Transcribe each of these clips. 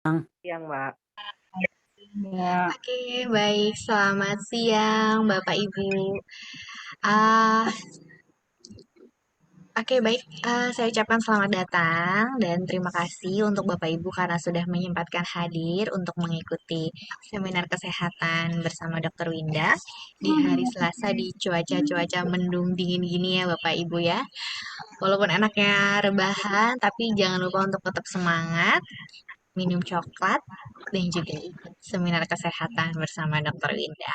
Siang, Mbak. Ya, Oke, baik. Selamat siang, Bapak Ibu. Ah, oke, baik. Saya ucapkan selamat datang dan terima kasih untuk Bapak Ibu karena sudah menyempatkan hadir untuk mengikuti seminar kesehatan bersama Dr. Winda di hari Selasa di cuaca-cuaca mendung dingin gini ya, Bapak Ibu ya. Walaupun enaknya rebahan, tapi jangan lupa untuk tetap semangat, minum coklat, dan juga ikut seminar kesehatan bersama Dr. Winda.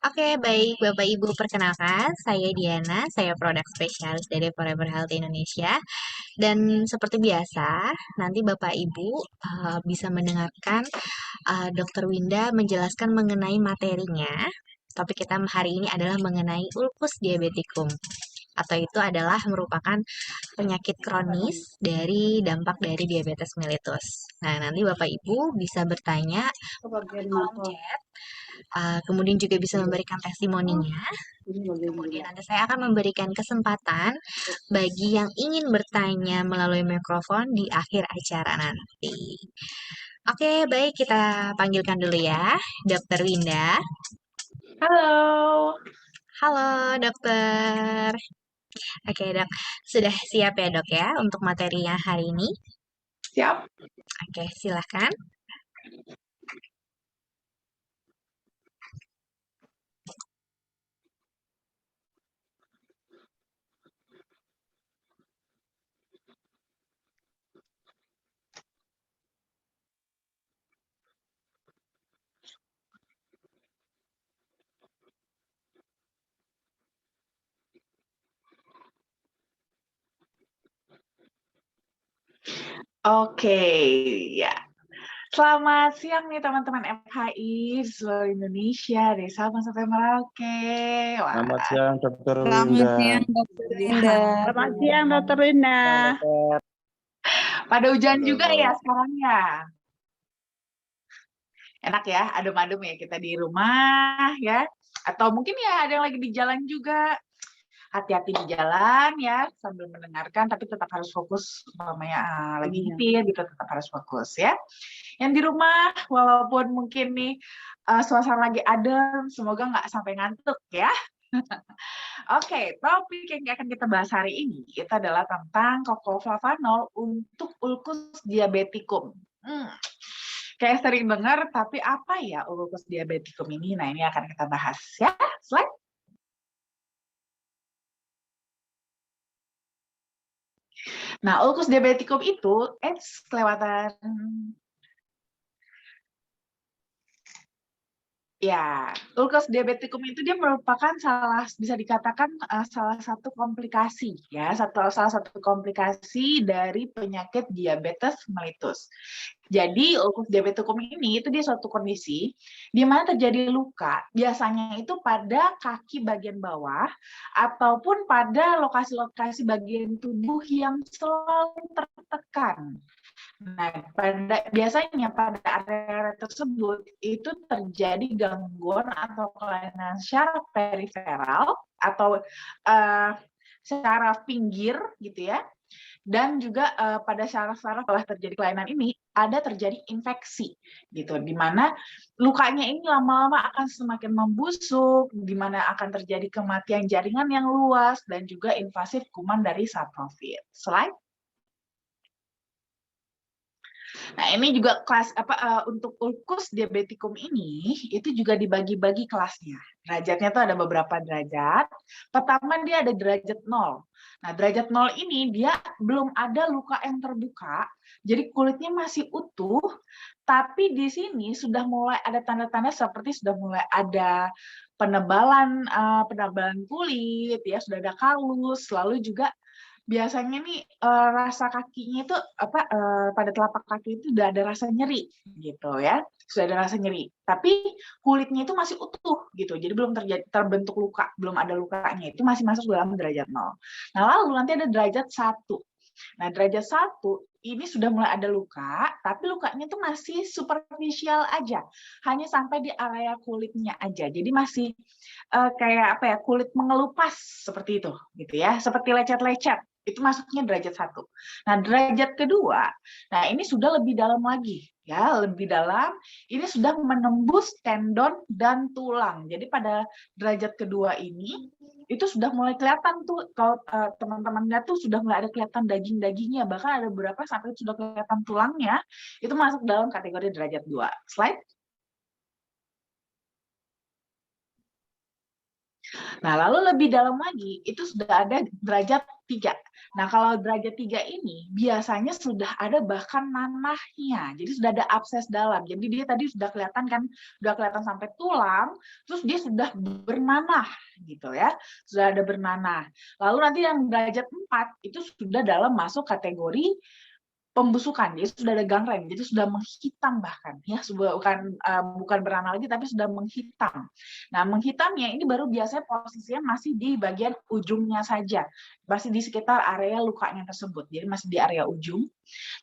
Oke, baik Bapak Ibu, perkenalkan saya Diana, saya produk spesialis dari Forever Health Indonesia. Dan seperti biasa, nanti Bapak Ibu bisa mendengarkan Dr. Winda menjelaskan mengenai materinya. Topik kita hari ini adalah mengenai ulcus diabeticum atau itu adalah merupakan penyakit kronis dari dampak dari diabetes mellitus. Nah, nanti Bapak Ibu bisa bertanya ke di bagian kolom motor. chat. Kemudian juga bisa memberikan testimoninya. Ini bagian Kemudian dulu. nanti saya akan memberikan kesempatan bagi yang ingin bertanya melalui mikrofon di akhir acara nanti. Oke, baik kita panggilkan dulu ya, Dokter Winda. Halo. Halo, dokter. Oke, dok. Sudah siap ya, dok ya, untuk materinya hari ini? Siap? Oke, silahkan. Oke, ya. Selamat siang nih teman-teman FHI seluruh Indonesia dari Sabang sampai Merauke. Selamat Wah, siang, Dokter Selamat Winda. siang, Dokter Linda. ya. Selamat siang, Dokter Linda. Pada hujan juga ya Halo. sekarang ya. Enak ya, adem-adem ya kita di rumah ya. Atau mungkin ya ada yang lagi di jalan juga. Hati-hati di jalan ya sambil mendengarkan tapi tetap harus fokus umpamanya lagi nyetir gitu tetap harus fokus ya. Yang di rumah walaupun mungkin nih suasana lagi adem semoga nggak sampai ngantuk ya. Oke, topik yang akan kita bahas hari ini itu adalah tentang Cocoflavanol untuk ulcus diabeticum. Kayak sering dengar, tapi apa ya ulcus diabeticum ini? Nah, ini akan kita bahas ya. Slide. Nah, ulcus diabeticum itu, kelewatan. Ya, ulcus diabeticum itu dia merupakan bisa dikatakan salah satu komplikasi ya, salah satu komplikasi dari penyakit diabetes mellitus. Jadi ulcus diabeticum ini itu dia suatu kondisi di mana terjadi luka, biasanya itu pada kaki bagian bawah ataupun pada lokasi-lokasi bagian tubuh yang selalu tertekan. Nah, biasanya pada area tersebut itu terjadi gangguan atau kelainan syaraf periferal atau secara pinggir gitu ya. Dan juga pada syaraf-syaraf setelah terjadi kelainan ini ada terjadi infeksi gitu, di mana lukanya ini lama-lama akan semakin membusuk, di mana akan terjadi kematian jaringan yang luas dan juga invasif kuman dari saprofit. Slide. Nah, ini juga kelas untuk ulcus diabeticum ini itu juga dibagi-bagi kelasnya. Derajatnya tuh ada beberapa derajat. Pertama dia ada derajat 0. Nah, derajat 0 ini dia belum ada luka yang terbuka, jadi kulitnya masih utuh, tapi di sini sudah mulai ada tanda-tanda seperti sudah mulai ada penebalan kulit ya, sudah ada kalus, lalu juga biasanya nih rasa kakinya itu pada telapak kaki itu udah ada rasa nyeri gitu ya, sudah ada rasa nyeri. Tapi kulitnya itu masih utuh gitu, jadi belum terbentuk luka, belum ada lukanya, itu masih masuk dalam derajat 0. Nah lalu nanti ada derajat 1. Nah derajat 1 ini sudah mulai ada luka, tapi lukanya itu masih superficial aja, hanya sampai di area kulitnya aja. Jadi masih kayak apa ya, kulit mengelupas seperti itu gitu ya, seperti lecet-lecet Itu masuknya derajat 1. Nah, derajat kedua, nah ini sudah lebih dalam lagi, ya, lebih dalam. Ini sudah menembus tendon dan tulang. Jadi pada derajat kedua ini itu sudah mulai kelihatan tuh, kalau teman-teman lihat tuh sudah mulai ada kelihatan daging-dagingnya, bahkan ada beberapa sampai sudah kelihatan tulangnya. Itu masuk dalam kategori derajat 2. Slide. Nah, lalu lebih dalam lagi, itu sudah ada derajat 3. Nah, kalau derajat 3 ini, biasanya sudah ada bahkan nanahnya. Jadi sudah ada abses dalam. Jadi dia tadi sudah kelihatan kan, sudah kelihatan sampai tulang, terus dia sudah bernanah, gitu ya. Sudah ada bernanah. Lalu nanti yang derajat 4, itu sudah dalam masuk kategori pembusukan, jadi sudah ada gangren, jadi sudah menghitam bahkan, ya, bukan bernanah lagi, tapi sudah menghitam. Nah, menghitamnya ini baru biasanya posisinya masih di bagian ujungnya saja, masih di sekitar area lukanya tersebut, jadi masih di area ujung.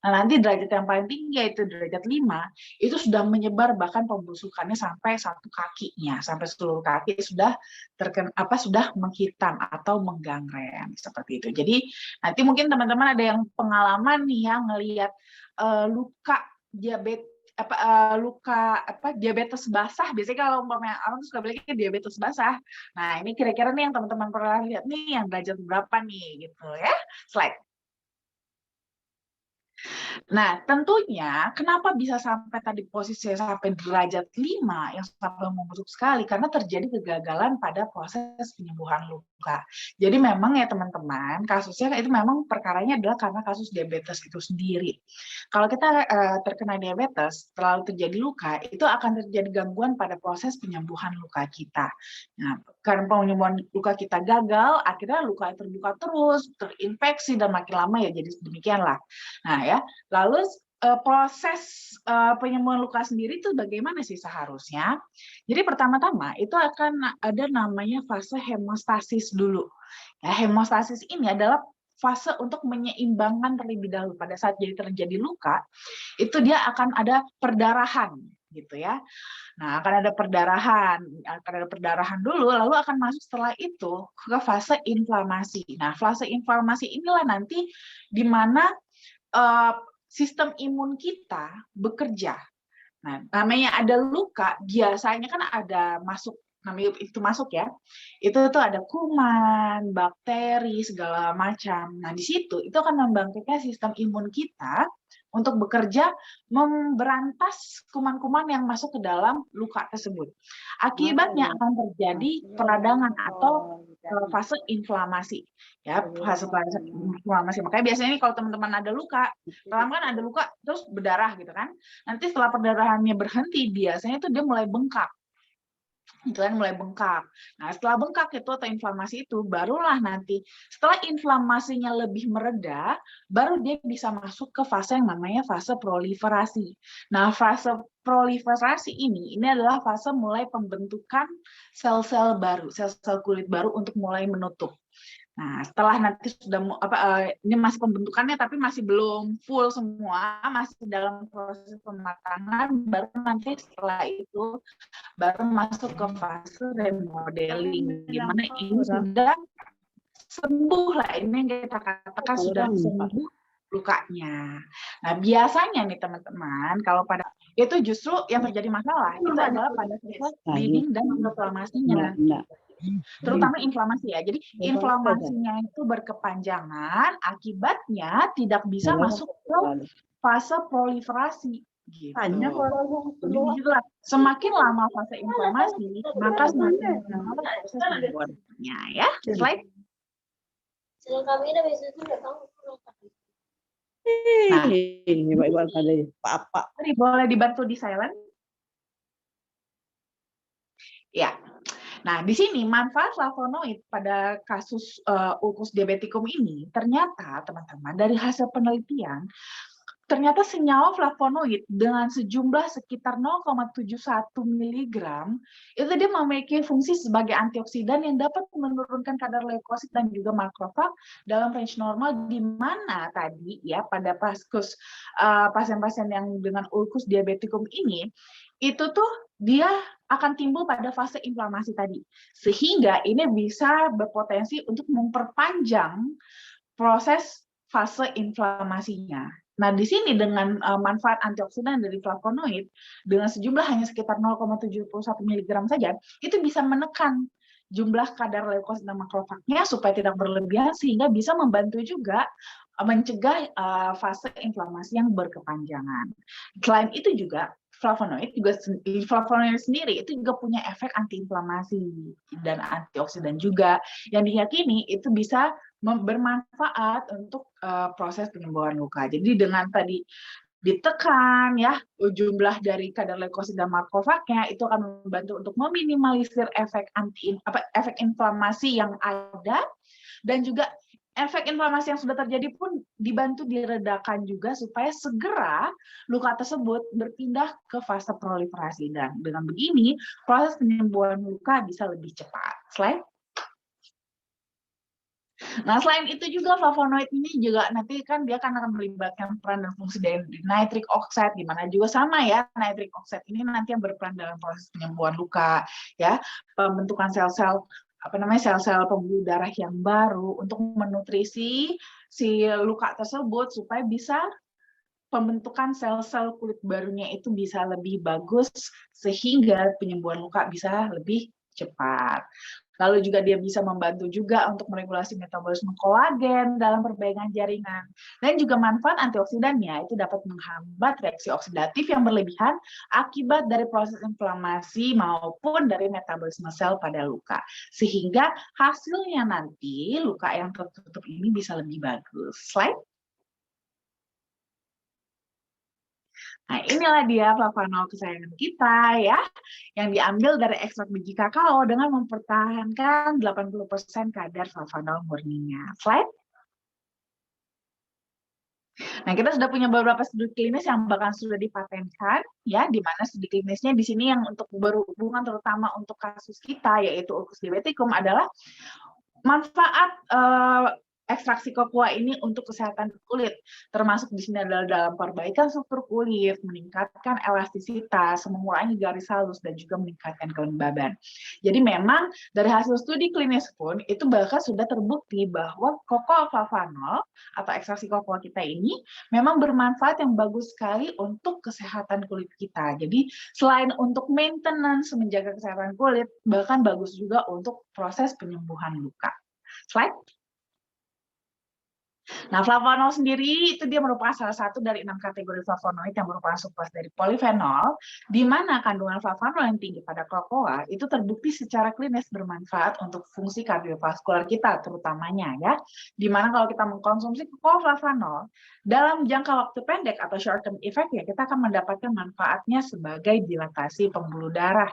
Nah, nanti derajat yang paling tinggi yaitu derajat 5, itu sudah menyebar bahkan pembusukannya sampai satu kakinya, sampai seluruh kaki sudah sudah menghitam atau menggangren seperti itu. Jadi nanti mungkin teman-teman ada yang pengalaman nih ya ngelihat luka diabetes diabetes basah. Biasanya kalau umpamanya orang suka bilang diabetes basah. Nah, ini kira-kira nih yang teman-teman pernah lihat nih yang derajat berapa nih gitu ya. Slide. Nah, tentunya kenapa bisa sampai tadi posisinya sampai derajat 5 yang sampai membusuk sekali? Karena terjadi kegagalan pada proses penyembuhan luka. Jadi memang ya teman-teman, kasusnya itu memang perkaranya adalah karena kasus diabetes itu sendiri. Kalau kita terkena diabetes, terlalu terjadi luka, itu akan terjadi gangguan pada proses penyembuhan luka kita. Nah, karena penyembuhan luka kita gagal, akhirnya luka terbuka terus, terinfeksi, dan makin lama ya jadi demikianlah. Nah ya, lalu proses penyembuhan luka sendiri itu bagaimana sih seharusnya? Jadi pertama-tama itu akan ada namanya fase hemostasis dulu. Ya, hemostasis ini adalah fase untuk menyeimbangkan terlebih dahulu. Pada saat jadi terjadi luka, itu dia akan ada perdarahan, gitu ya. Nah, akan ada perdarahan dulu, lalu akan masuk setelah itu ke fase inflamasi. Nah, fase inflamasi inilah nanti di mana sistem imun kita bekerja. Nah, namanya ada luka, biasanya kan ada namanya itu masuk ya. Itu tuh ada kuman, bakteri, segala macam. Nah, di situ itu akan membangkitkan sistem imun kita untuk bekerja memberantas kuman-kuman yang masuk ke dalam luka tersebut. Akibatnya akan terjadi peradangan atau fase inflamasi. Ya, fase inflamasi. Makanya biasanya nih kalau teman-teman ada luka, pertama kan ada luka terus berdarah gitu kan. Nanti setelah perdarahannya berhenti, biasanya itu dia mulai bengkak. Itu kan mulai bengkak. Nah, setelah bengkak itu atau inflamasi itu, barulah nanti setelah inflamasinya lebih mereda, baru dia bisa masuk ke fase yang namanya fase proliferasi. Nah, fase proliferasi ini adalah fase mulai pembentukan sel-sel baru, sel-sel kulit baru untuk mulai menutup. Nah, setelah nanti sudah ini masih pembentukannya tapi masih belum full semua, masih dalam proses pematangan, baru nanti setelah itu baru masuk ke fase remodeling, di mana ini sudah sembuh lah, ini yang kita katakan sudah sembuh lukanya. Nah, biasanya nih teman-teman, kalau pada itu justru yang terjadi masalah itu adalah pada proses bleeding dan inflamasinya. Terutama inflamasi ya. Jadi inflamasinya itu berkepanjangan, akibatnya tidak bisa masuk ke fase proliferasi. Gitu. Jadi semakin lama fase inflamasi, maka semakin lama proses penyembuhannya ya. Slide. Nah, boleh dibantu di silent? Ya. Nah, di sini manfaat flavonoid pada kasus ulcus diabeticum ini ternyata teman-teman dari hasil penelitian ternyata senyawa flavonoid dengan sejumlah sekitar 0,71 mg itu dia memiliki fungsi sebagai antioksidan yang dapat menurunkan kadar leukosit dan juga makrofag dalam range normal, di mana tadi ya pada pasien-pasien yang dengan ulcus diabeticum ini itu tuh dia akan timbul pada fase inflamasi tadi, sehingga ini bisa berpotensi untuk memperpanjang proses fase inflamasinya. Nah, di sini dengan manfaat antioksidan dari flavonoid dengan sejumlah hanya sekitar 0,71 mg saja, itu bisa menekan jumlah kadar leukosit dan makrofagnya supaya tidak berlebihan sehingga bisa membantu juga mencegah fase inflamasi yang berkepanjangan. Selain itu juga flavonoid sendiri itu juga punya efek antiinflamasi dan antioksidan juga yang diyakini itu bisa bermanfaat untuk proses penyembuhan luka. Jadi dengan tadi ditekan ya jumlah dari kadar leukosit dan makrofagnya itu akan membantu untuk meminimalisir efek efek inflamasi yang ada dan juga efek inflamasi yang sudah terjadi pun dibantu diredakan juga supaya segera luka tersebut berpindah ke fase proliferasi dan dengan begini proses penyembuhan luka bisa lebih cepat. Slide. Nah, selain itu juga flavonoid ini juga nanti kan dia akan melibatkan peran dan fungsi dari nitric oxide, di mana juga sama ya, nitric oxide ini nanti yang berperan dalam proses penyembuhan luka, ya, pembentukan sel-sel sel-sel pembuluh darah yang baru untuk menutrisi si luka tersebut supaya bisa pembentukan sel-sel kulit barunya itu bisa lebih bagus sehingga penyembuhan luka bisa lebih cepat. Lalu juga dia bisa membantu juga untuk meregulasi metabolisme kolagen dalam perbaikan jaringan. Dan juga manfaat antioksidannya itu dapat menghambat reaksi oksidatif yang berlebihan akibat dari proses inflamasi maupun dari metabolisme sel pada luka. Sehingga hasilnya nanti luka yang tertutup ini bisa lebih bagus. Slide. Nah, inilah dia flavanol kesayangan kita ya, yang diambil dari ekstrak biji kakao dengan mempertahankan 80% kadar flavanol murninya. Slide. Nah, kita sudah punya beberapa studi klinis yang bahkan sudah dipatenkan, ya, di mana studi klinisnya di sini yang untuk berhubungan terutama untuk kasus kita, yaitu ulcus diabeticum adalah manfaat ekstraksi kokoa ini untuk kesehatan kulit, termasuk di sini adalah dalam perbaikan struktur kulit, meningkatkan elastisitas, mengurangi garis halus, dan juga meningkatkan kelembaban. Jadi memang dari hasil studi klinis pun, itu bahkan sudah terbukti bahwa kokoa flavanol atau ekstraksi kokoa kita ini memang bermanfaat yang bagus sekali untuk kesehatan kulit kita. Jadi selain untuk maintenance, menjaga kesehatan kulit, bahkan bagus juga untuk proses penyembuhan luka. Slide. Nah, flavanol sendiri itu dia merupakan salah satu dari 6 kategori flavonoid yang merupakan subkelas dari polifenol, di mana kandungan flavanol yang tinggi pada kokoa itu terbukti secara klinis bermanfaat untuk fungsi kardiovaskular kita terutamanya ya. Di mana kalau kita mengkonsumsi kokoa flavanol dalam jangka waktu pendek atau short term effect ya kita akan mendapatkan manfaatnya sebagai dilatasi pembuluh darah.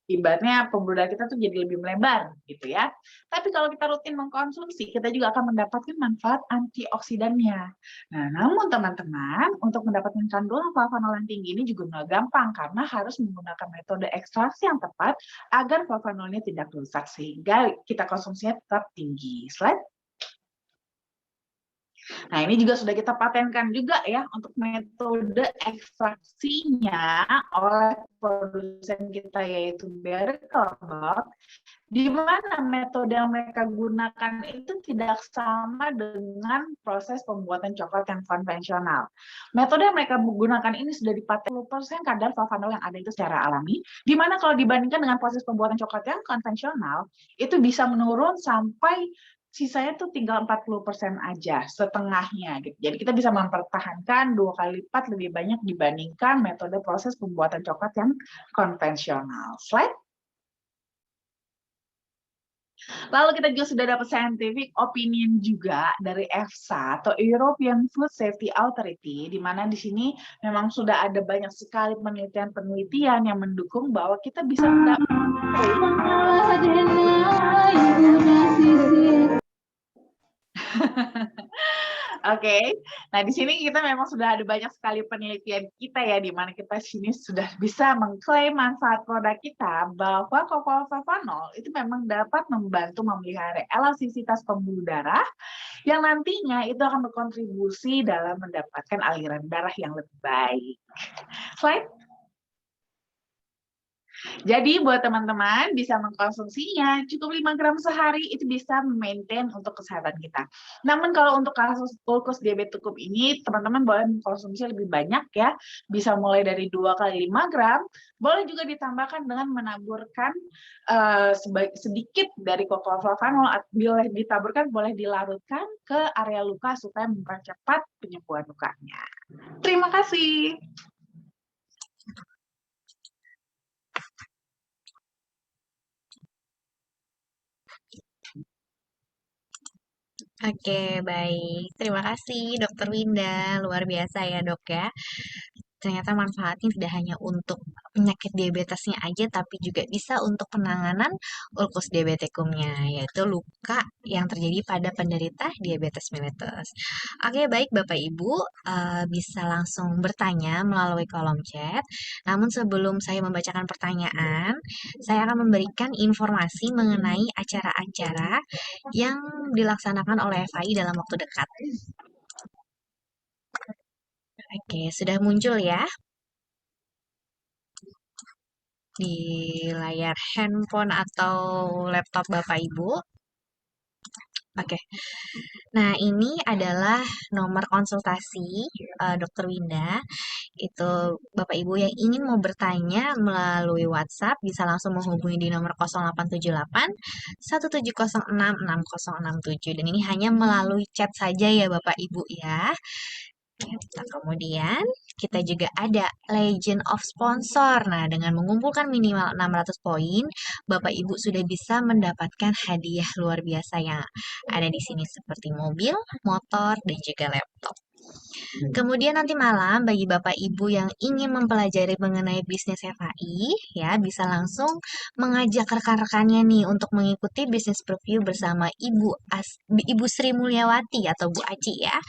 Ibaratnya pembuluh darah kita tuh jadi lebih melebar gitu ya. Tapi kalau kita rutin mengkonsumsi, kita juga akan mendapatkan manfaat antioksidannya. Nah, namun teman-teman, untuk mendapatkan kandungan flavanol yang tinggi ini juga nggak gampang karena harus menggunakan metode ekstraksi yang tepat agar flavanolnya tidak rusak sehingga kita konsumsinya tetap tinggi. Slide. Nah, ini juga sudah kita patenkan juga ya untuk metode ekstraksinya oleh produsen kita yaitu Barry Callebaut, di mana metode yang mereka gunakan itu tidak sama dengan proses pembuatan coklat yang konvensional. Metode yang mereka gunakan ini sudah dipaten 10% kadar flavanol yang ada itu secara alami, di mana kalau dibandingkan dengan proses pembuatan coklat yang konvensional, itu bisa menurun sampai sisanya tuh tinggal 40% aja, setengahnya gitu. Jadi kita bisa mempertahankan 2 kali lipat lebih banyak dibandingkan metode proses pembuatan coklat yang konvensional. Slide. Lalu kita juga sudah dapat scientific opinion juga dari EFSA atau European Food Safety Authority, di mana di sini memang sudah ada banyak sekali penelitian-penelitian yang mendukung bahwa kita bisa Oke. Nah di sini kita memang sudah ada banyak sekali penelitian kita ya, di mana kita sini sudah bisa mengklaim manfaat produk kita bahwa kokoa flavanol itu memang dapat membantu memelihara elastisitas pembuluh darah yang nantinya itu akan berkontribusi dalam mendapatkan aliran darah yang lebih baik. Slide. Jadi buat teman-teman bisa mengkonsumsinya cukup 5 gram sehari itu bisa maintain untuk kesehatan kita. Namun kalau untuk kasus ulkus diabetes ini teman-teman boleh mengkonsumsi lebih banyak ya. Bisa mulai dari 2 kali 5 gram. Boleh juga ditambahkan dengan menaburkan sedikit dari kokloflavanol. Bila ditaburkan boleh dilarutkan ke area luka supaya mempercepat penyembuhan lukanya. Terima kasih. Oke, baik. Terima kasih, Dokter Winda. Luar biasa ya, Dok ya. Ternyata manfaatnya tidak hanya untuk penyakit diabetesnya aja, tapi juga bisa untuk penanganan ulkus diabeticumnya, yaitu luka yang terjadi pada penderita diabetes mellitus. Oke, baik Bapak Ibu, bisa langsung bertanya melalui kolom chat. Namun sebelum saya membacakan pertanyaan, saya akan memberikan informasi mengenai acara-acara yang dilaksanakan oleh FAI dalam waktu dekat. Oke, sudah muncul ya di layar handphone atau laptop Bapak Ibu. Oke. Nah, ini adalah nomor konsultasi Dokter Winda. Itu Bapak Ibu yang ingin mau bertanya melalui WhatsApp bisa langsung menghubungi di nomor 0878 1706 6067 dan ini hanya melalui chat saja ya Bapak Ibu ya. Nah, kemudian kita juga ada Legend of Sponsor. Nah, dengan mengumpulkan minimal 600 poin, Bapak Ibu sudah bisa mendapatkan hadiah luar biasa yang ada di sini seperti mobil, motor, dan juga laptop. Kemudian nanti malam bagi Bapak Ibu yang ingin mempelajari mengenai bisnis FAI, ya bisa langsung mengajak rekan-rekannya nih untuk mengikuti bisnis preview bersama Ibu Sri Mulyawati atau Bu Aci ya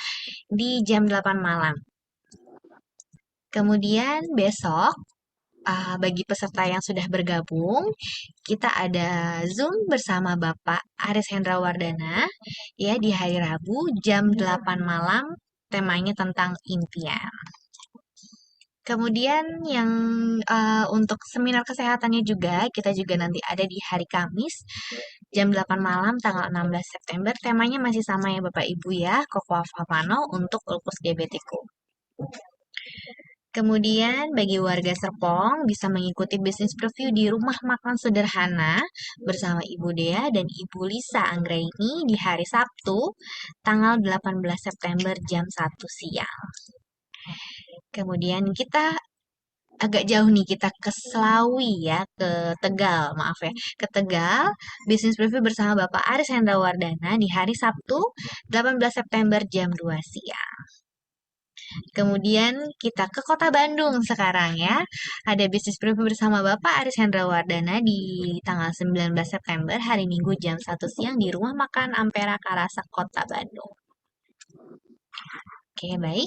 di jam 8 malam. Kemudian besok bagi peserta yang sudah bergabung, kita ada Zoom bersama Bapak Aris Hendrawardana ya di hari Rabu jam 8 malam, temanya tentang impian. Kemudian yang untuk seminar kesehatannya juga, kita juga nanti ada di hari Kamis jam 8 malam tanggal 16 September. Temanya masih sama ya Bapak Ibu ya, Cocoa untuk ulkus diabeticum. Kemudian bagi warga Serpong bisa mengikuti bisnis preview di rumah makan sederhana bersama Ibu Dea dan Ibu Lisa Anggraini di hari Sabtu tanggal 18 September jam 1 siang. Kemudian kita agak jauh nih, kita ke Selawi ya, ke Tegal, maaf ya, ke Tegal, bisnis preview bersama Bapak Aris Hendrawardana di hari Sabtu 18 September jam 2 siang. Kemudian kita ke Kota Bandung sekarang ya. Ada bisnis preview bersama Bapak Aris Hendrawardana di tanggal 19 September hari Minggu jam 1 siang di Rumah Makan Ampera Karasak Kota Bandung. Oke, baik.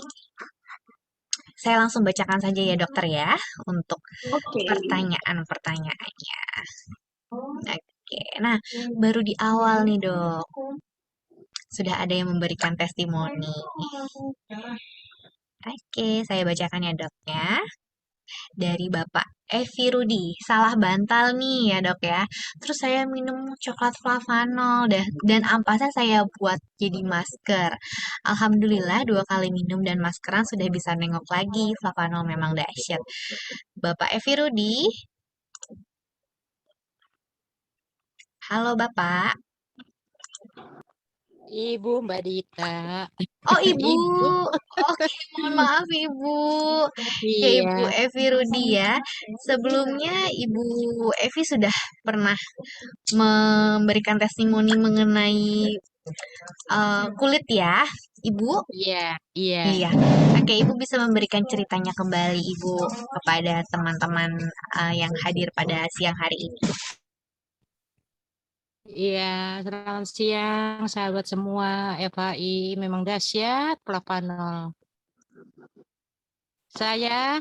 Saya langsung bacakan saja ya dokter ya untuk pertanyaan-pertanyaannya. Oke, nah baru di awal nih dok. Sudah ada yang memberikan testimoni. Oke, saya bacakan ya dok ya. Dari Bapak Evi Rudi, salah bantal nih ya dok ya. Terus saya minum coklat flavanol dan ampasnya saya buat jadi masker. Alhamdulillah 2 kali minum dan maskeran sudah bisa nengok lagi. Flavanol memang dahsyat. Bapak Evi Rudi, halo Bapak. Ibu Mbak Dita. Oh Ibu, Ibu. oke mohon maaf Ibu. Ya Iya. Ibu Evi Rudi ya. Sebelumnya Ibu Evi sudah pernah memberikan testimoni mengenai kulit ya, Ibu? Iya, iya. Iya. Oke, Ibu bisa memberikan ceritanya kembali Ibu kepada teman-teman yang hadir pada siang hari ini. Iya, selamat siang sahabat semua. FAI memang dahsyat Flavanol. Saya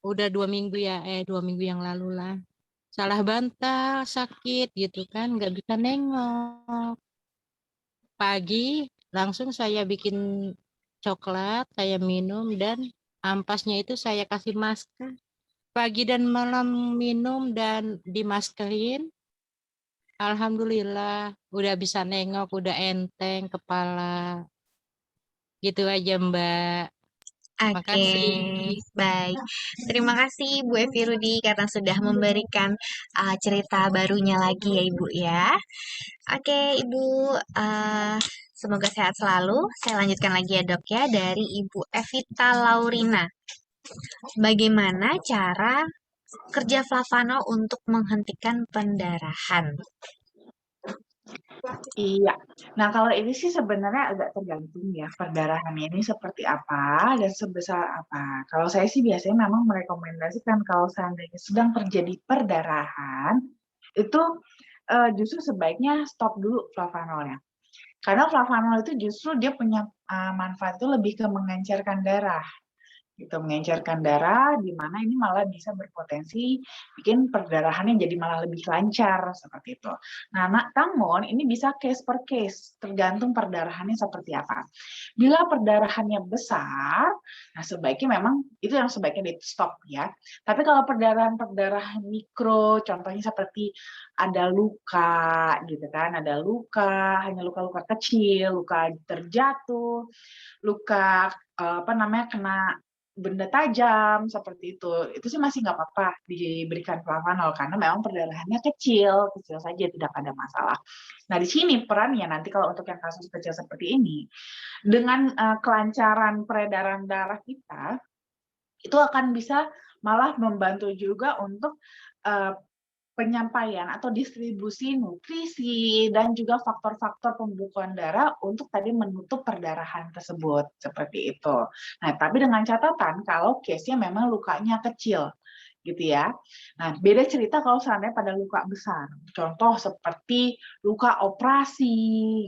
udah 2 minggu ya, 2 minggu yang lalu lah. Salah bantal, sakit gitu kan, nggak bisa nengok. Pagi langsung saya bikin coklat, saya minum dan ampasnya itu saya kasih masker. pagi dan malam minum dan dimaskerin. Alhamdulillah, udah bisa nengok, udah enteng kepala. Gitu aja, Mbak. Oke, Makasih. baik. Terima kasih Bu Evi Rudi karena sudah memberikan cerita barunya lagi ya Ibu ya. Oke, Ibu, semoga sehat selalu. Saya lanjutkan lagi ya Dok ya dari Ibu Evita Laurina. Bagaimana cara kerja flavano untuk menghentikan pendarahan? Iya. Nah, kalau ini sih sebenarnya agak tergantung ya perdarahannya ini seperti apa dan sebesar apa. Kalau saya sih biasanya memang merekomendasikan kalau seandainya sedang terjadi perdarahan, itu justru sebaiknya stop dulu flavanolnya. Karena flavanol itu justru dia punya manfaat itu lebih ke mengencerkan darah. Gitu, mengencerkan darah, di mana ini malah bisa berpotensi bikin perdarahannya jadi malah lebih lancar, seperti itu. Nah, namun ini bisa case per case, tergantung perdarahannya seperti apa. Bila perdarahannya besar, nah sebaiknya memang itu yang sebaiknya di stop ya. Tapi kalau perdarahan mikro, contohnya seperti ada luka gitu kan, ada luka, hanya luka-luka kecil, luka terjatuh, luka kena benda tajam seperti itu sih masih nggak apa-apa diberikan flavanol karena memang perdarahannya kecil saja tidak ada masalah. Nah di sini perannya nanti kalau untuk yang kasus kecil seperti ini dengan kelancaran peredaran darah kita itu akan bisa malah membantu juga untuk penyampaian atau distribusi nutrisi dan juga faktor-faktor pembekuan darah untuk tadi menutup perdarahan tersebut seperti itu. Nah, tapi dengan catatan kalau case-nya memang lukanya kecil gitu ya. Nah, beda cerita kalau seandainya pada luka besar. Contoh seperti luka operasi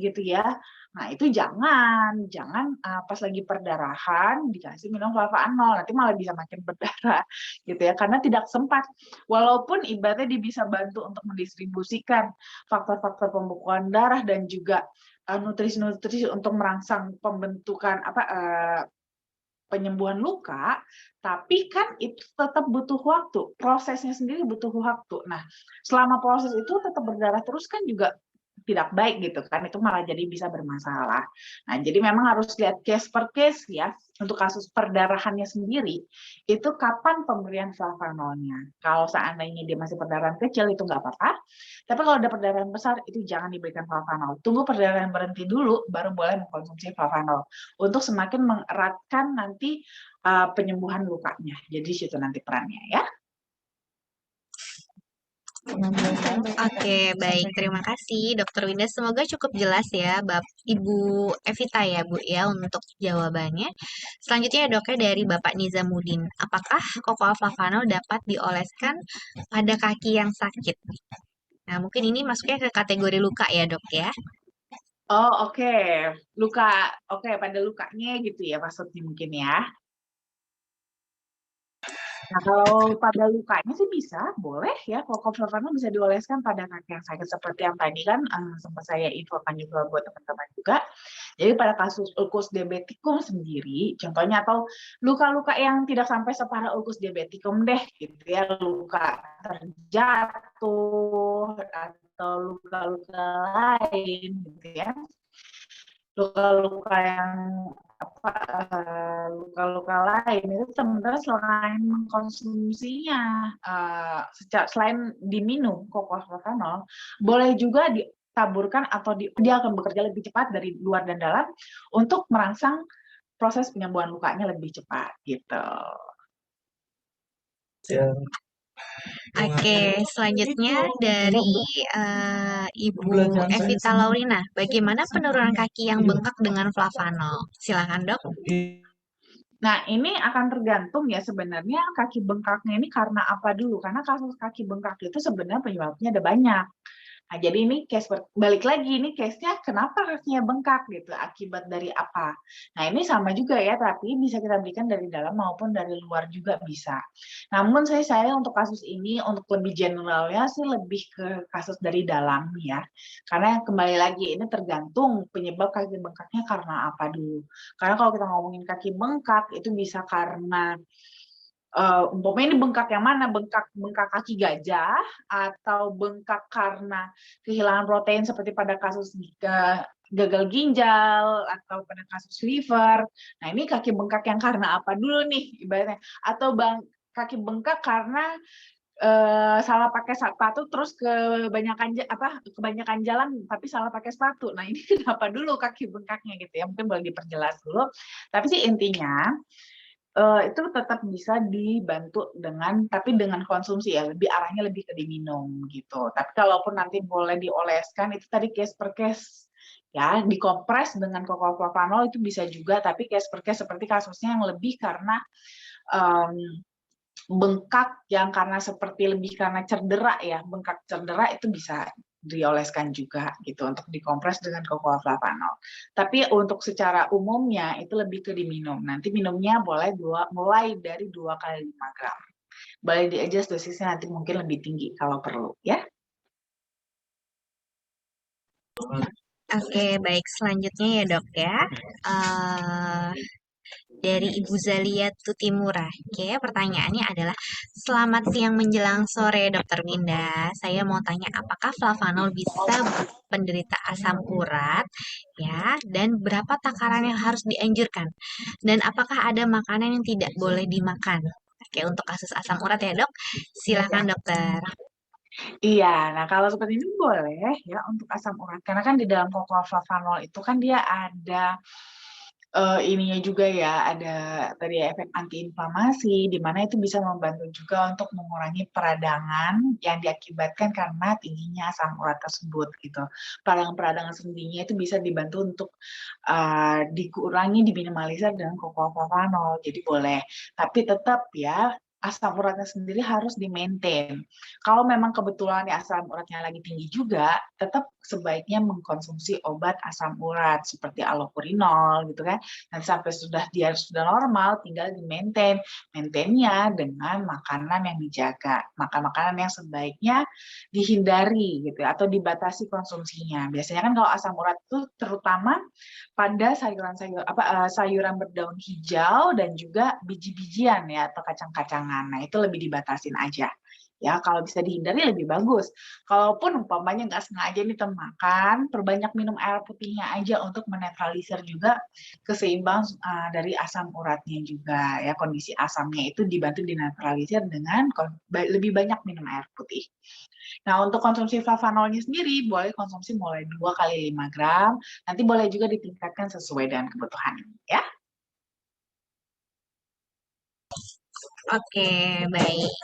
gitu ya. Nah, itu jangan pas lagi perdarahan dikasih minum flavanol, nanti malah bisa makin berdarah gitu ya. Karena tidak sempat walaupun ibaratnya dia bisa bantu untuk mendistribusikan faktor-faktor pembekuan darah dan juga nutrisi-nutrisi untuk merangsang pembentukan penyembuhan luka, tapi kan itu tetap butuh waktu. Prosesnya sendiri butuh waktu. Nah, selama proses itu tetap berdarah terus kan juga tidak baik gitu kan, itu malah jadi bisa bermasalah. Nah, jadi memang harus lihat case per case ya, untuk kasus perdarahannya sendiri, itu kapan pemberian flavanolnya. Kalau seandainya dia masih perdarahan kecil itu nggak apa-apa, tapi kalau ada perdarahan besar itu jangan diberikan flavanol. Tunggu perdarahan berhenti dulu, baru boleh mengkonsumsi flavanol untuk semakin mengeratkan nanti penyembuhan lukanya. Jadi situ nanti perannya ya. Oke, baik. Terima kasih, Dokter Winda. Semoga cukup jelas ya, Ibu Evita ya, Bu, ya, untuk jawabannya. Selanjutnya, Dok, dari Bapak Nizamuddin. Apakah Cocoa Flavano dapat dioleskan pada kaki yang sakit? Nah, mungkin ini masuknya ke kategori luka ya, Dok, ya? Oh, oke. Luka, pada lukanya gitu ya maksudnya mungkin ya. Nah, kalau pada lukanya sih bisa, boleh ya. Cocoa Flavano bisa dioleskan pada kaki yang sakit seperti yang tadi kan sempat saya infokan juga buat teman-teman juga. Jadi pada kasus ulcus diabeticum sendiri, contohnya atau luka-luka yang tidak sampai separah ulcus diabeticum deh, gitu ya, luka terjatuh atau luka-luka lain, gitu ya. Luka-luka yang luka-luka lain itu sebenarnya selain mengkonsumsinya selain diminum Cocoa Flavanol, boleh juga ditaburkan atau dia akan bekerja lebih cepat dari luar dan dalam untuk merangsang proses penyembuhan lukanya lebih cepat gitu. Oke, selanjutnya dari Ibu Evita Laurina. Bagaimana penurunan kaki yang bengkak dengan flavanol? Silakan, Dok. Nah, ini akan tergantung ya sebenarnya kaki bengkaknya ini karena apa dulu. Karena kasus kaki bengkak itu sebenarnya penyebabnya ada banyak. Nah, jadi ini case balik lagi, ini case-nya kenapa kakinya bengkak gitu, akibat dari apa. Nah, ini sama juga ya, tapi bisa kita berikan dari dalam maupun dari luar juga bisa. Namun saya untuk kasus ini, untuk lebih generalnya sih lebih ke kasus dari dalam ya. Karena kembali lagi, ini tergantung penyebab kaki bengkaknya karena apa dulu. Karena kalau kita ngomongin kaki bengkak, itu bisa karena umpamanya ini bengkak yang mana? Bengkak kaki gajah atau bengkak karena kehilangan protein seperti pada kasus gagal ginjal atau pada kasus liver. Nah, ini kaki bengkak yang karena apa dulu nih ibaratnya? Atau kaki bengkak karena salah pakai sepatu terus kebanyakan jalan tapi salah pakai sepatu. Nah, ini kenapa dulu kaki bengkaknya gitu ya? Mungkin boleh diperjelas dulu. Tapi sih intinya itu tetap bisa dibantu tapi dengan konsumsi ya, arahnya lebih ke diminum gitu. Tapi kalaupun nanti boleh dioleskan itu tadi case per case ya, dikompres dengan Kocoflavanol itu bisa juga, tapi case per case seperti kasusnya yang lebih karena bengkak yang lebih karena cedera ya, bengkak cedera itu bisa dioleskan juga gitu untuk dikompres dengan Kocoflavanol. Tapi untuk secara umumnya itu lebih ke diminum. Nanti minumnya boleh mulai dari 2 kali 5 gram. Boleh di-adjust dosisnya nanti mungkin lebih tinggi kalau perlu ya. Oke, baik. Selanjutnya ya dok ya. Dari Ibu Zalia Tutimura. Oke, pertanyaannya adalah, selamat siang menjelang sore Dokter Winda. Saya mau tanya apakah flavanol bisa penderita asam urat ya, dan berapa takaran yang harus dianjurkan? Dan apakah ada makanan yang tidak boleh dimakan? Oke, untuk kasus asam urat ya, Dok. Silakan dokter. Iya, nah kalau seperti ini boleh ya untuk asam urat, karena kan di dalam Kocoflavanol itu kan dia ada ininya juga ya, ada tadi efek antiinflamasi, di mana itu bisa membantu juga untuk mengurangi peradangan yang diakibatkan karena tingginya asam urat tersebut gitu. Peradangan sendinya itu bisa dibantu untuk dikurangi, diminimalisir dengan Kocoflavanol, jadi boleh. Tapi tetap ya, asam uratnya sendiri harus di-maintain. Kalau memang kebetulan ya asam uratnya lagi tinggi juga, tetap sebaiknya mengkonsumsi obat asam urat seperti allopurinol gitu kan. Nanti sampai dia sudah normal, tinggal di-maintain. Maintainnya dengan makanan yang dijaga. Makan makanan yang sebaiknya dihindari gitu ya, atau dibatasi konsumsinya. Biasanya kan kalau asam urat itu terutama pada sayuran berdaun hijau dan juga biji-bijian ya atau kacang-kacangan. Nah, itu lebih dibatasin aja. Ya, kalau bisa dihindari lebih bagus. Kalaupun umpamanya nggak sengaja nih makan, perbanyak minum air putihnya aja untuk menetralisir juga keseimbang dari asam uratnya juga. Ya, kondisi asamnya itu dibantu dinetralisir dengan lebih banyak minum air putih. Nah, untuk konsumsi flavanolnya sendiri, boleh konsumsi mulai 2 kali 5 gram, nanti boleh juga ditingkatkan sesuai dengan kebutuhan. Ya. Oke, baik.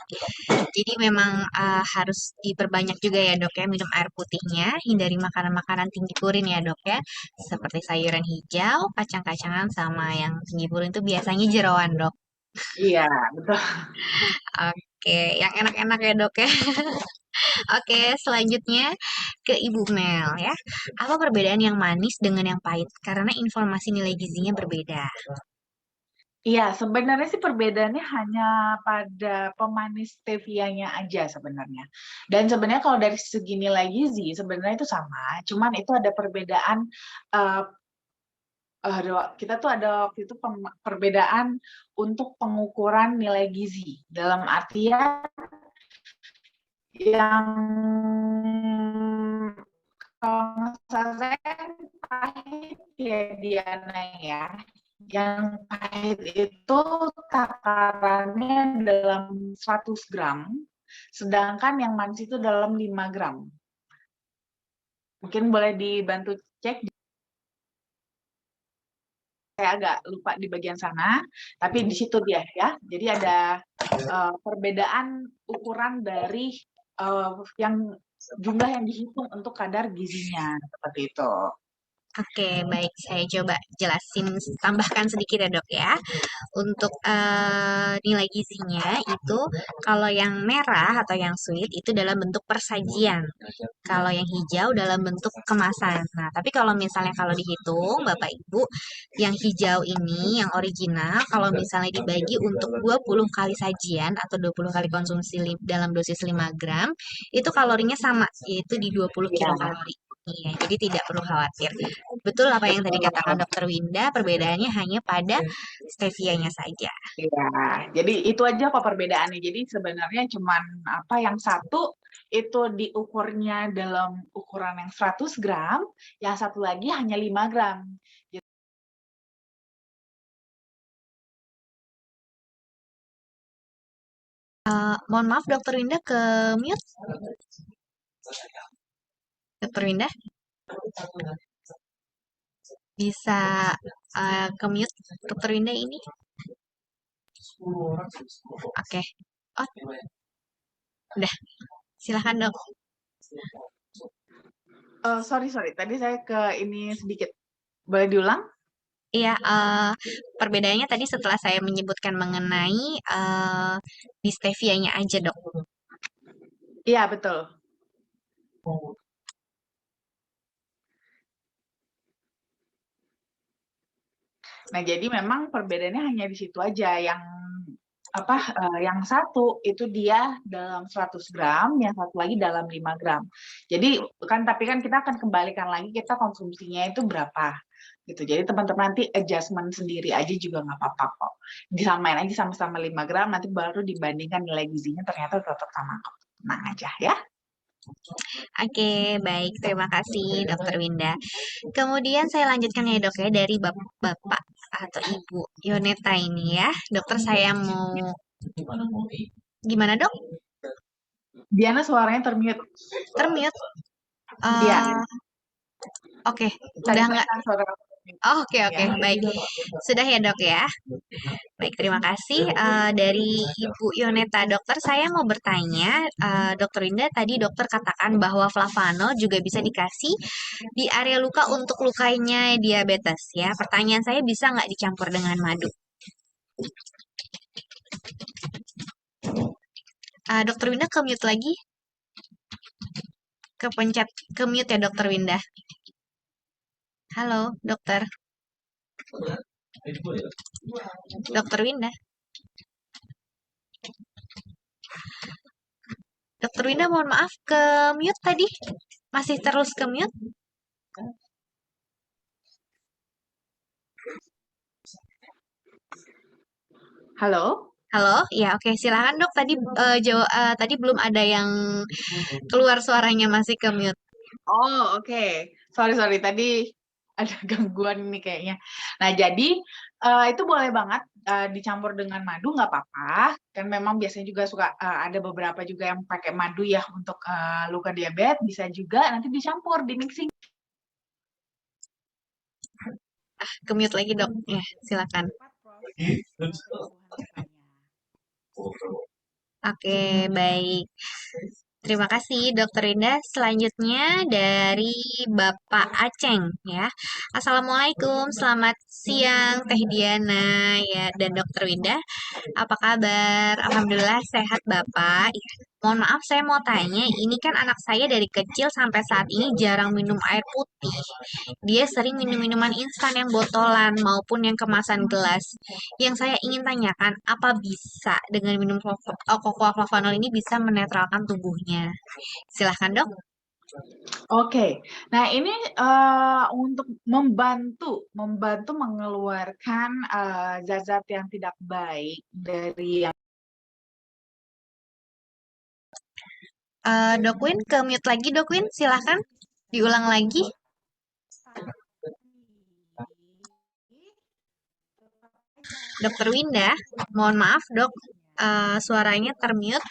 Jadi memang harus diperbanyak juga ya dok ya minum air putihnya, hindari makanan-makanan tinggi purin ya dok ya, seperti sayuran hijau, kacang-kacangan, sama yang tinggi purin itu biasanya jeroan dok. Iya, betul. Oke, yang enak-enak ya dok ya. Oke, selanjutnya ke Ibu Mel ya. Apa perbedaan yang manis dengan yang pahit? Karena informasi nilai gizinya berbeda. Iya, sebenarnya sih perbedaannya hanya pada pemanis stevianya aja sebenarnya. Dan sebenarnya kalau dari segi nilai gizi sebenarnya itu sama, cuman itu ada perbedaan kita tuh ada waktu itu perbedaan untuk pengukuran nilai gizi. Dalam artian yang kalau nggak salah saya pahit ya Diana ya. Yang pahit itu takarannya dalam 100 gram, sedangkan yang manis itu dalam 5 gram. Mungkin boleh dibantu cek. Saya agak lupa di bagian sana, tapi di situ dia ya. Jadi ada perbedaan ukuran dari yang jumlah yang dihitung untuk kadar gizinya seperti itu. Oke, baik. Saya coba jelasin, tambahkan sedikit ya dok ya. Untuk nilai gizinya itu, kalau yang merah atau yang sweet itu dalam bentuk persajian. Kalau yang hijau dalam bentuk kemasan. Nah, tapi kalau misalnya kalau dihitung, Bapak Ibu, yang hijau ini, yang original, kalau misalnya dibagi untuk 20 kali sajian atau 20 kali konsumsi dalam dosis 5 gram, itu kalorinya sama, yaitu di 20 kilokalori. Iya, jadi tidak perlu khawatir. Betul apa yang tadi katakan Dokter Winda, perbedaannya hanya pada stevianya saja. Iya, jadi itu aja kok perbedaannya. Jadi sebenarnya cuman apa yang satu itu diukurnya dalam ukuran yang 100 gram, yang satu lagi hanya 5 gram. Mohon maaf Dokter Winda ke mute. Dokter Winda bisa ke mute Dokter Winda ini. Oke. Oh, udah. Silahkan dok. Sorry, tadi saya ke ini sedikit. Boleh diulang? Iya, perbedaannya tadi setelah saya menyebutkan mengenai di stevianya aja dok. Iya, betul. Nah, jadi memang perbedaannya hanya di situ aja. Yang satu itu dia dalam 100 gram, yang satu lagi dalam 5 gram. Jadi tapi kan kita akan kembalikan lagi kita konsumsinya itu berapa gitu. Jadi teman-teman nanti adjustment sendiri aja juga nggak apa-apa kok. Disamain aja sama-sama 5 gram, nanti baru dibandingkan nilai gizinya ternyata tetap sama kok. Tenang aja ya. Oke, baik. Terima kasih Dokter Winda. Kemudian saya lanjutkan ya dok ya dari bapak atau ibu Yoneta ini ya. Dokter saya mau gimana dok? Diana suaranya termute. Termute. Iya. Oke, udah nggak? Suara. Oh, oke, baik. Sudah ya dok ya. Baik, terima kasih dari Ibu Yoneta. Dokter, saya mau bertanya, Dokter Indah tadi dokter katakan bahwa flavanol juga bisa dikasih di area luka untuk lukanya diabetes ya. Pertanyaan saya, bisa nggak dicampur dengan madu? Dokter Winda ke mute lagi. Kepencet ke mute ya Dokter Winda. Halo, dokter. Dokter Winda. Dokter Winda, mohon maaf ke mute tadi. Masih terus ke mute? Halo? Halo, ya oke, silakan dok. Tadi tadi belum ada yang keluar suaranya, masih ke mute. Oh, oke. Sorry, tadi ada gangguan nih kayaknya. Nah, jadi itu boleh banget dicampur dengan madu, nggak apa-apa. Kan memang biasanya juga suka ada beberapa juga yang pakai madu ya untuk luka diabetes, bisa juga nanti dicampur, di mixing. Ke mute lagi dok, ya silakan. Oke, baik. Terima kasih Dokter Indah. Selanjutnya dari Bapak Aceng ya. Assalamualaikum, selamat siang Teh Diana ya dan Dokter Winda. Apa kabar? Alhamdulillah sehat Bapak. Ya, mohon maaf saya mau tanya, ini kan anak saya dari kecil sampai saat ini jarang minum air putih. Dia sering minum minuman instan yang botolan maupun yang kemasan gelas. Yang saya ingin tanyakan, apa bisa dengan minum Cocoa Flavanol ini bisa menetralkan tubuhnya? Silahkan dok. Oke, nah ini untuk membantu mengeluarkan zat-zat yang tidak baik dari yang Dok Win, ke mute lagi Dok Win, silahkan diulang lagi. Dokter Winda, mohon maaf dok, suaranya termute.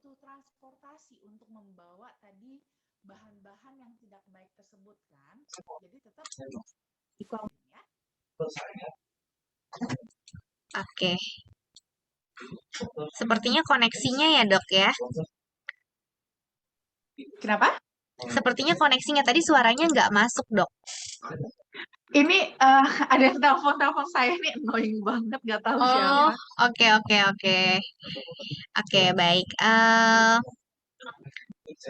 butuh transportasi untuk membawa tadi bahan-bahan yang tidak baik tersebut kan, jadi tetap ya. Oke. Sepertinya koneksinya ya dok ya. Kenapa? Sepertinya koneksinya tadi suaranya nggak masuk dok. Ini ada telepon saya nih, annoying banget, nggak tahu siapa. Oke. Oke, baik.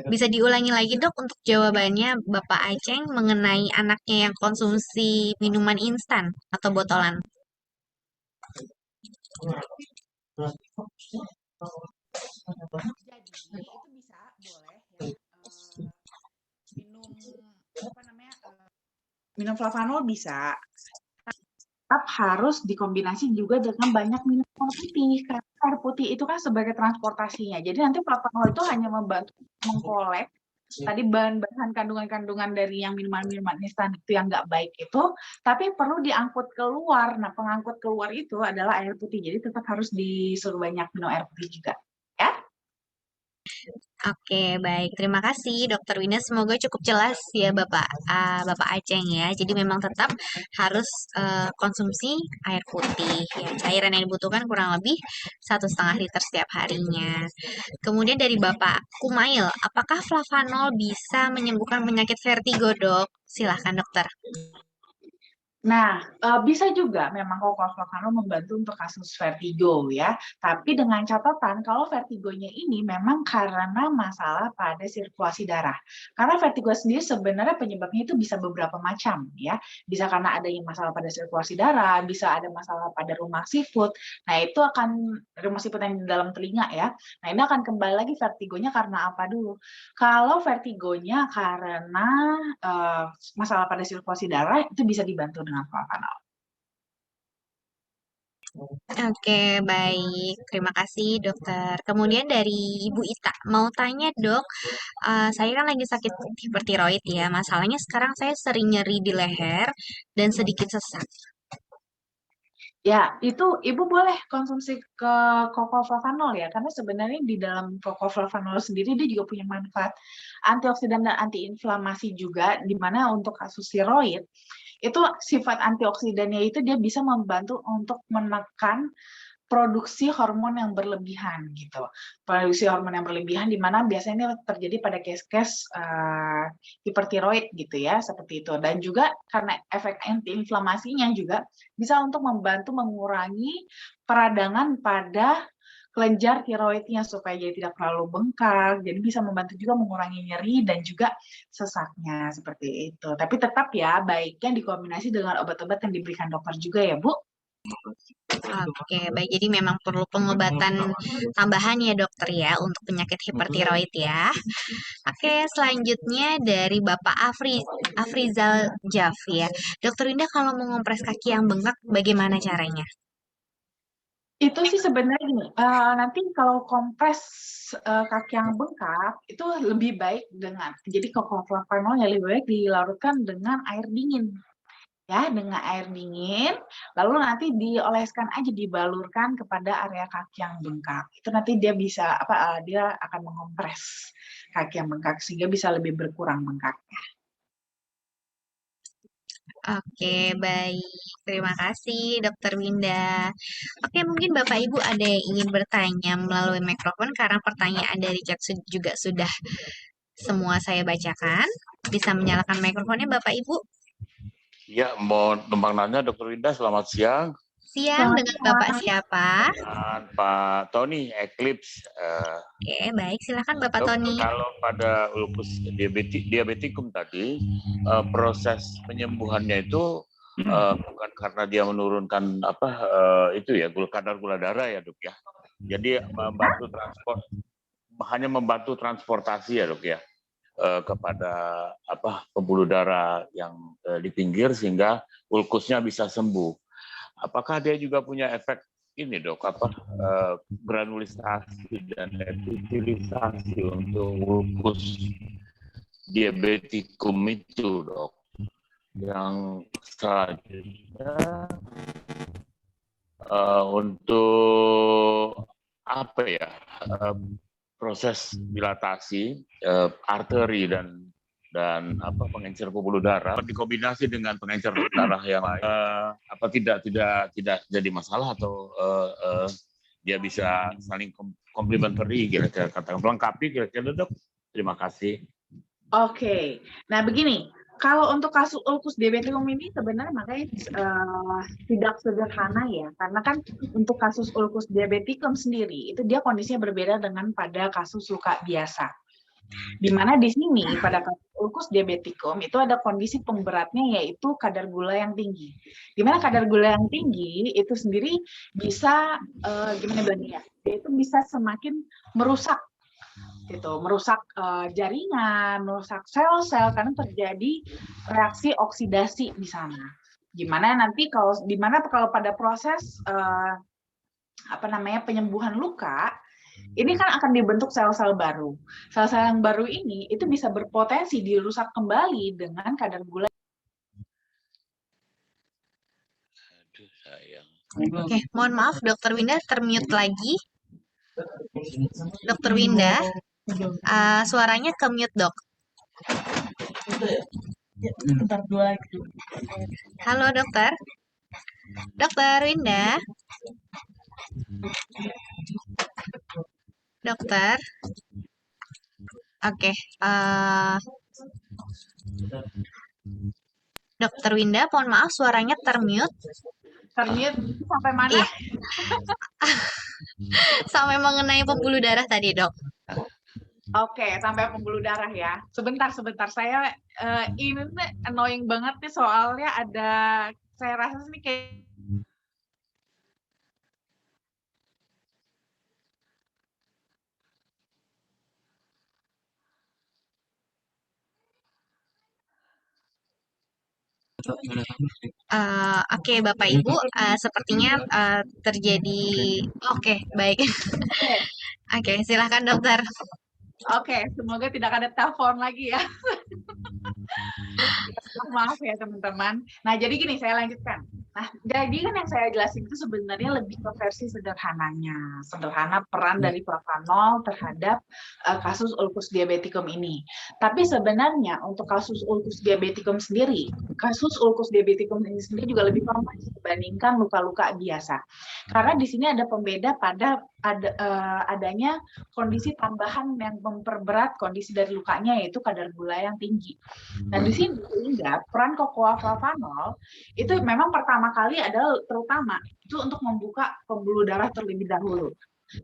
Bisa diulangi lagi dok untuk jawabannya Bapak Aceng mengenai anaknya yang konsumsi minuman instan atau botolan. Jadi itu bisa boleh ya flavanol bisa, tetap harus dikombinasi juga dengan banyak minum air putih, karena air putih itu kan sebagai transportasinya. Jadi nanti flavanol itu hanya membantu mengkolek tadi bahan-bahan kandungan-kandungan dari yang minuman-minuman instan itu yang nggak baik itu, tapi perlu diangkut keluar. Nah, pengangkut keluar itu adalah air putih. Jadi tetap harus disuruh banyak minum air putih juga. Ya? Oke, baik. Terima kasih, Dokter Wina. Semoga cukup jelas ya, Bapak Aceng ya. Jadi memang tetap harus konsumsi air putih. Ya, cairan yang dibutuhkan kurang lebih 1,5 liter setiap harinya. Kemudian dari Bapak Kumail, apakah flavanol bisa menyembuhkan penyakit vertigo, Dok? Silahkan, dokter. Nah, bisa juga memang flavanol membantu untuk kasus vertigo ya. Tapi dengan catatan kalau vertigonya ini memang karena masalah pada sirkulasi darah. Karena vertigo sendiri sebenarnya penyebabnya itu bisa beberapa macam ya. Bisa karena adanya masalah pada sirkulasi darah, bisa ada masalah pada rumah siput. Nah, itu akan rumah siput yang di dalam telinga ya. Nah, ini akan kembali lagi vertigonya karena apa dulu? Kalau vertigonya karena masalah pada sirkulasi darah itu bisa dibantu dengan flavanol. Oke, baik. Terima kasih, dokter. Kemudian dari Ibu Ita, mau tanya, Dok, saya kan lagi sakit hipertiroid ya. Masalahnya sekarang saya sering nyeri di leher dan sedikit sesak. Ya, itu Ibu boleh konsumsi ke flavanol ya, karena sebenarnya di dalam flavanol sendiri dia juga punya manfaat antioksidan dan antiinflamasi juga, di mana untuk kasus tiroid itu sifat antioksidannya itu dia bisa membantu untuk menekan produksi hormon yang berlebihan gitu. Produksi hormon yang berlebihan di mana biasanya terjadi pada case-case hipertiroid gitu ya, seperti itu. Dan juga karena efek antiinflamasinya juga bisa untuk membantu mengurangi peradangan pada kelenjar tiroidnya supaya jadi tidak terlalu bengkak. Jadi bisa membantu juga mengurangi nyeri dan juga sesaknya seperti itu. Tapi tetap ya baiknya dikombinasi dengan obat-obat yang diberikan dokter juga ya, Bu. Oke, baik. Jadi memang perlu pengobatan tambahan ya, dokter ya, untuk penyakit hipertiroid ya. Oke, selanjutnya dari Bapak Afrizal Jaf ya. Dokter Winda, kalau mau ngompres kaki yang bengkak, bagaimana caranya? Itu sih sebenarnya gini, nanti kalau kompres kaki yang bengkak itu lebih baik dengan jadi flavanolnya lebih baik dilarutkan dengan air dingin ya, dengan air dingin lalu nanti dioleskan aja, dibalurkan kepada area kaki yang bengkak. Itu nanti dia bisa dia akan mengompres kaki yang bengkak sehingga bisa lebih berkurang bengkaknya. Oke, baik. Terima kasih, Dokter Winda. Oke, mungkin Bapak Ibu ada yang ingin bertanya melalui mikrofon karena pertanyaan dari chat juga sudah semua saya bacakan. Bisa menyalakan mikrofonnya, Bapak Ibu. Ya, mau numpang nanya, Dokter Winda, selamat siang. Siang, dengan Bapak siapa? Dengan Pak Tony, Eclipse. Oke, baik. Silakan Bapak Dok, Tony. kalau pada ulcus diabetikum tadi, proses penyembuhannya itu bukan karena dia menurunkan itu ya, kadar gula darah ya, Dok ya. Jadi hanya membantu transportasi ya, Dok ya, kepada pembuluh darah yang di pinggir sehingga ulkusnya bisa sembuh. Apakah dia juga punya efek ini, Dok, granulisasi dan epitelisasi untuk ulkus diabetikum itu, Dok? Yang selanjutnya untuk proses dilatasi arteri dan pengencer pembuluh darah dikombinasi dengan pengencer darah yang lain, tidak jadi masalah atau dia bisa saling komplementari, kira-kira kata melengkapi, kira-kira, Dok? Terima kasih. Oke, nah begini, kalau untuk kasus ulcus diabetikum ini sebenarnya makanya tidak sederhana ya, karena kan untuk kasus ulcus diabetikum sendiri itu dia kondisinya berbeda dengan pada kasus luka biasa. Di mana di sini pada kasus ulcus diabetikum itu ada kondisi pemberatnya yaitu kadar gula yang tinggi. Di mana kadar gula yang tinggi itu sendiri bisa gimana bilangnya? Itu bisa semakin merusak gitu, merusak jaringan, merusak sel-sel karena terjadi reaksi oksidasi di sana. Dimana kalau pada proses penyembuhan luka, ini kan akan dibentuk sel-sel baru. Sel-sel yang baru ini itu bisa berpotensi dirusak kembali dengan kadar gula. Aduh, sayang. Oke, mohon maaf Dokter Winda termute lagi. Dokter Winda, suaranya ke mute dok. Halo dokter. Dokter Winda. Dokter. Oke. Dokter Winda, mohon maaf suaranya termute. Termute sampai mana? Iya. Sampai mengenai pembuluh darah tadi, Dok. Oke, sampai pembuluh darah ya. Sebentar. Saya ini annoying banget nih soalnya saya rasa ini kayak Oke, Bapak Ibu, sepertinya terjadi. Oke, baik. Oke, silahkan dokter. Oke, semoga tidak ada telepon lagi ya. Maaf ya teman-teman. Nah, jadi gini, saya lanjutkan. Nah, jadi kan yang saya jelasin itu sebenarnya lebih ke versi sederhananya. Sederhana peran dari flavanol terhadap kasus ulcus diabeticum ini. Tapi sebenarnya untuk kasus ulcus diabeticum sendiri, kasus ulcus diabeticum ini sendiri juga lebih kompleks dibandingkan luka-luka biasa. Karena di sini ada pembeda pada adanya kondisi tambahan yang memperberat kondisi dari lukanya, yaitu kadar gula yang tinggi. Nah, di sini sehingga peran cocoa flavanol itu memang pertama kali adalah terutama itu untuk membuka pembuluh darah terlebih dahulu.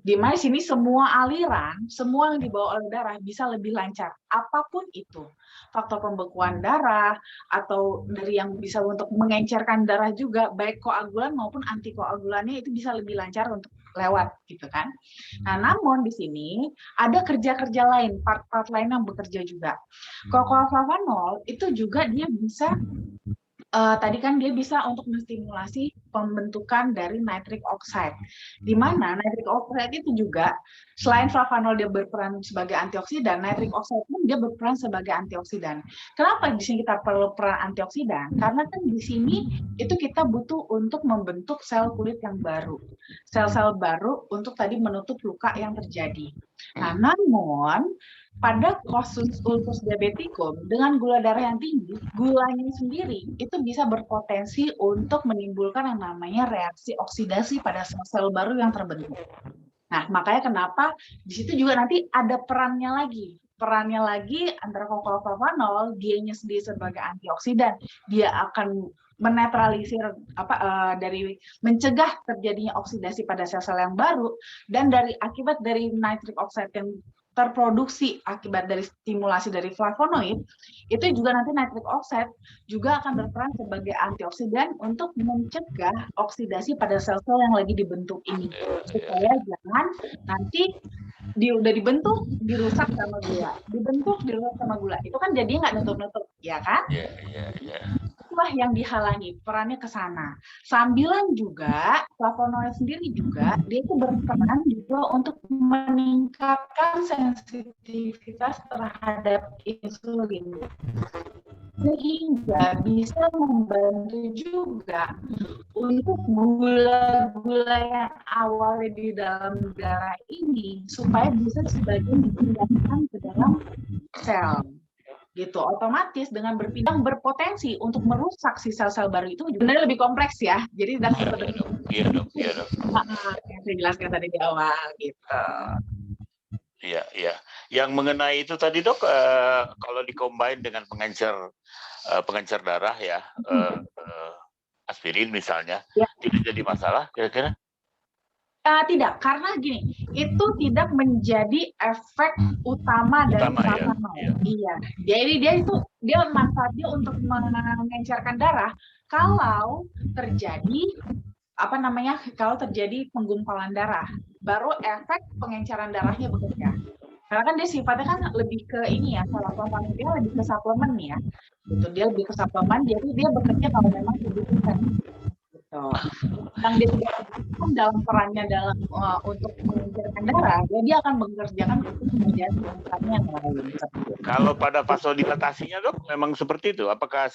Di mana sini semua aliran, semua yang dibawa oleh darah bisa lebih lancar. Apapun itu, faktor pembekuan darah atau dari yang bisa untuk mengencerkan darah juga, baik koagulan maupun antikoagulannya itu bisa lebih lancar untuk lewat gitu kan. Nah, namun di sini ada kerja-kerja lain, part-part lain yang bekerja juga. Cocoa flavanol itu juga dia bisa tadi kan dia bisa untuk menstimulasi pembentukan dari nitric oxide, di mana nitric oxide itu juga selain flavanol dia berperan sebagai antioksidan, nitric oxide pun dia berperan sebagai antioksidan. Kenapa di sini kita perlu peran antioksidan? Karena kan di sini itu kita butuh untuk membentuk sel kulit yang baru, sel-sel baru untuk tadi menutup luka yang terjadi. Nah, namun pada kasus ulcus diabeticum dengan gula darah yang tinggi, gulanya sendiri itu bisa berpotensi untuk menimbulkan yang namanya reaksi oksidasi pada sel-sel baru yang terbentuk. Nah, makanya kenapa di situ juga nanti ada perannya lagi. Perannya lagi antara cocoa flavanol, dianya sendiri sebagai antioksidan, dia akan menetralisir dari mencegah terjadinya oksidasi pada sel-sel yang baru, dan dari akibat dari nitric oxide yang terproduksi akibat dari stimulasi dari flavonoid, itu juga nanti nitric oxide juga akan berperan sebagai antioksidan untuk mencegah oksidasi pada sel-sel yang lagi dibentuk ini, supaya jangan nanti udah dibentuk dirusak sama gula, dibentuk dirusak sama gula, itu kan jadinya nggak nutup-nutup, ya kan? Itulah yang dihalangi, perannya ke sana. Sambilan juga flavonoid sendiri juga dia itu berperan juga untuk meningkatkan sensitivitas terhadap insulin, sehingga bisa membantu juga untuk gula-gula yang awalnya di dalam darah ini supaya bisa sebagian dipindahkan ke dalam sel. Gitu, otomatis dengan berpindah berpotensi untuk merusak si sel-sel baru itu sebenarnya lebih kompleks ya. Jadi Iya dok. yang saya jelaskan tadi di awal gitu. Iya. Yang mengenai itu tadi dok, kalau dikombin dengan pengencer darah ya, aspirin misalnya, tidak jadi masalah kira-kira? Tidak, karena gini, itu tidak menjadi efek utama dari flavanol. Iya. Jadi dia manfaatnya untuk mengencerkan darah kalau terjadi kalau terjadi penggumpalan darah, baru efek pengenceran darahnya bekerja. Karena kan dia sifatnya kan lebih ke ini ya, flavonoid dia lebih ke suplemen ya. Gitu. Dia lebih ke suplemen, jadi dia bekerja kalau memang dibutuhkan. Gitu. Yang dia tidak butuhkan dalam perannya dalam untuk mengencurkan darah, dia akan mengerjakan pekerjaan yang lain. Kalau pada vasodilatasinya dok, memang seperti itu. Apakah